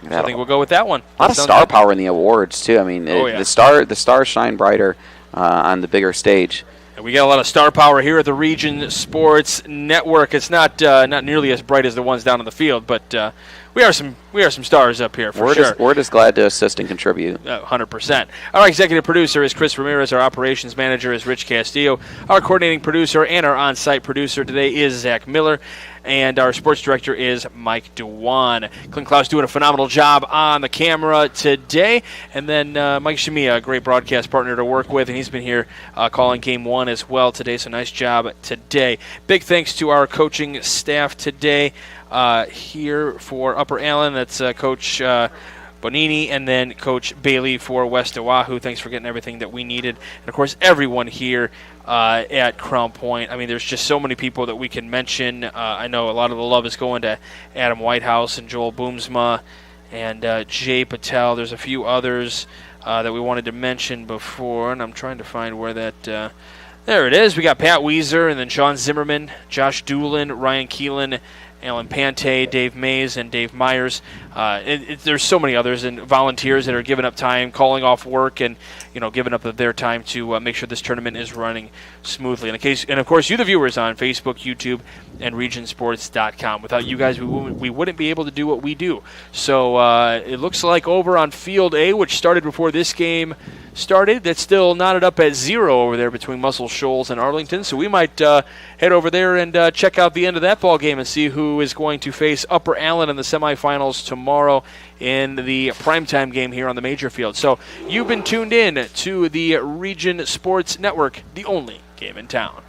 Speaker 2: So I think we'll go with that one.
Speaker 3: A lot of star power in the awards too. I mean, the stars shine brighter on the bigger stage.
Speaker 2: And we got a lot of star power here at the Region Sports Network. It's not nearly as bright as the ones down on the field, but we are some stars up here for sure.
Speaker 3: We're just glad to assist and contribute.
Speaker 2: 100%. Our executive producer is Chris Ramirez. Our operations manager is Rich Castillo. Our coordinating producer and our on-site producer today is Zach Miller. And our sports director is Mike Dewan. Clint Klaus doing a phenomenal job on the camera today. And then Mike Shamia, a great broadcast partner to work with, and he's been here calling Game 1 as well today, so nice job today. Big thanks to our coaching staff today here for Upper Allen. That's Coach Bonini and then Coach Bailey for West Oahu. Thanks for getting everything that we needed. And, of course, everyone here at Crown Point. I mean, there's just so many people that we can mention. I know a lot of the love is going to Adam Whitehouse and Joel Boomsma and Jay Patel. There's a few others that we wanted to mention before, and I'm trying to find where that there it is. We got Pat Weiser and then Sean Zimmerman, Josh Doolin, Ryan Keelan, Alan Pante, Dave Mays, and Dave Myers. There's so many others and volunteers that are giving up time, calling off work, and giving up their time to make sure this tournament is running smoothly. And of course, you, the viewers, on Facebook, YouTube, and RegionSports.com. Without you guys, we wouldn't be able to do what we do. So it looks like over on Field A, which started before this game started, that's still knotted up at 0 over there between Muscle Shoals and Arlington. So we might head over there and check out the end of that ball game and see who is going to face Upper Allen in the semifinals tomorrow in the primetime game here on the major field. So you've been tuned in to the Region Sports Network, the only game in town.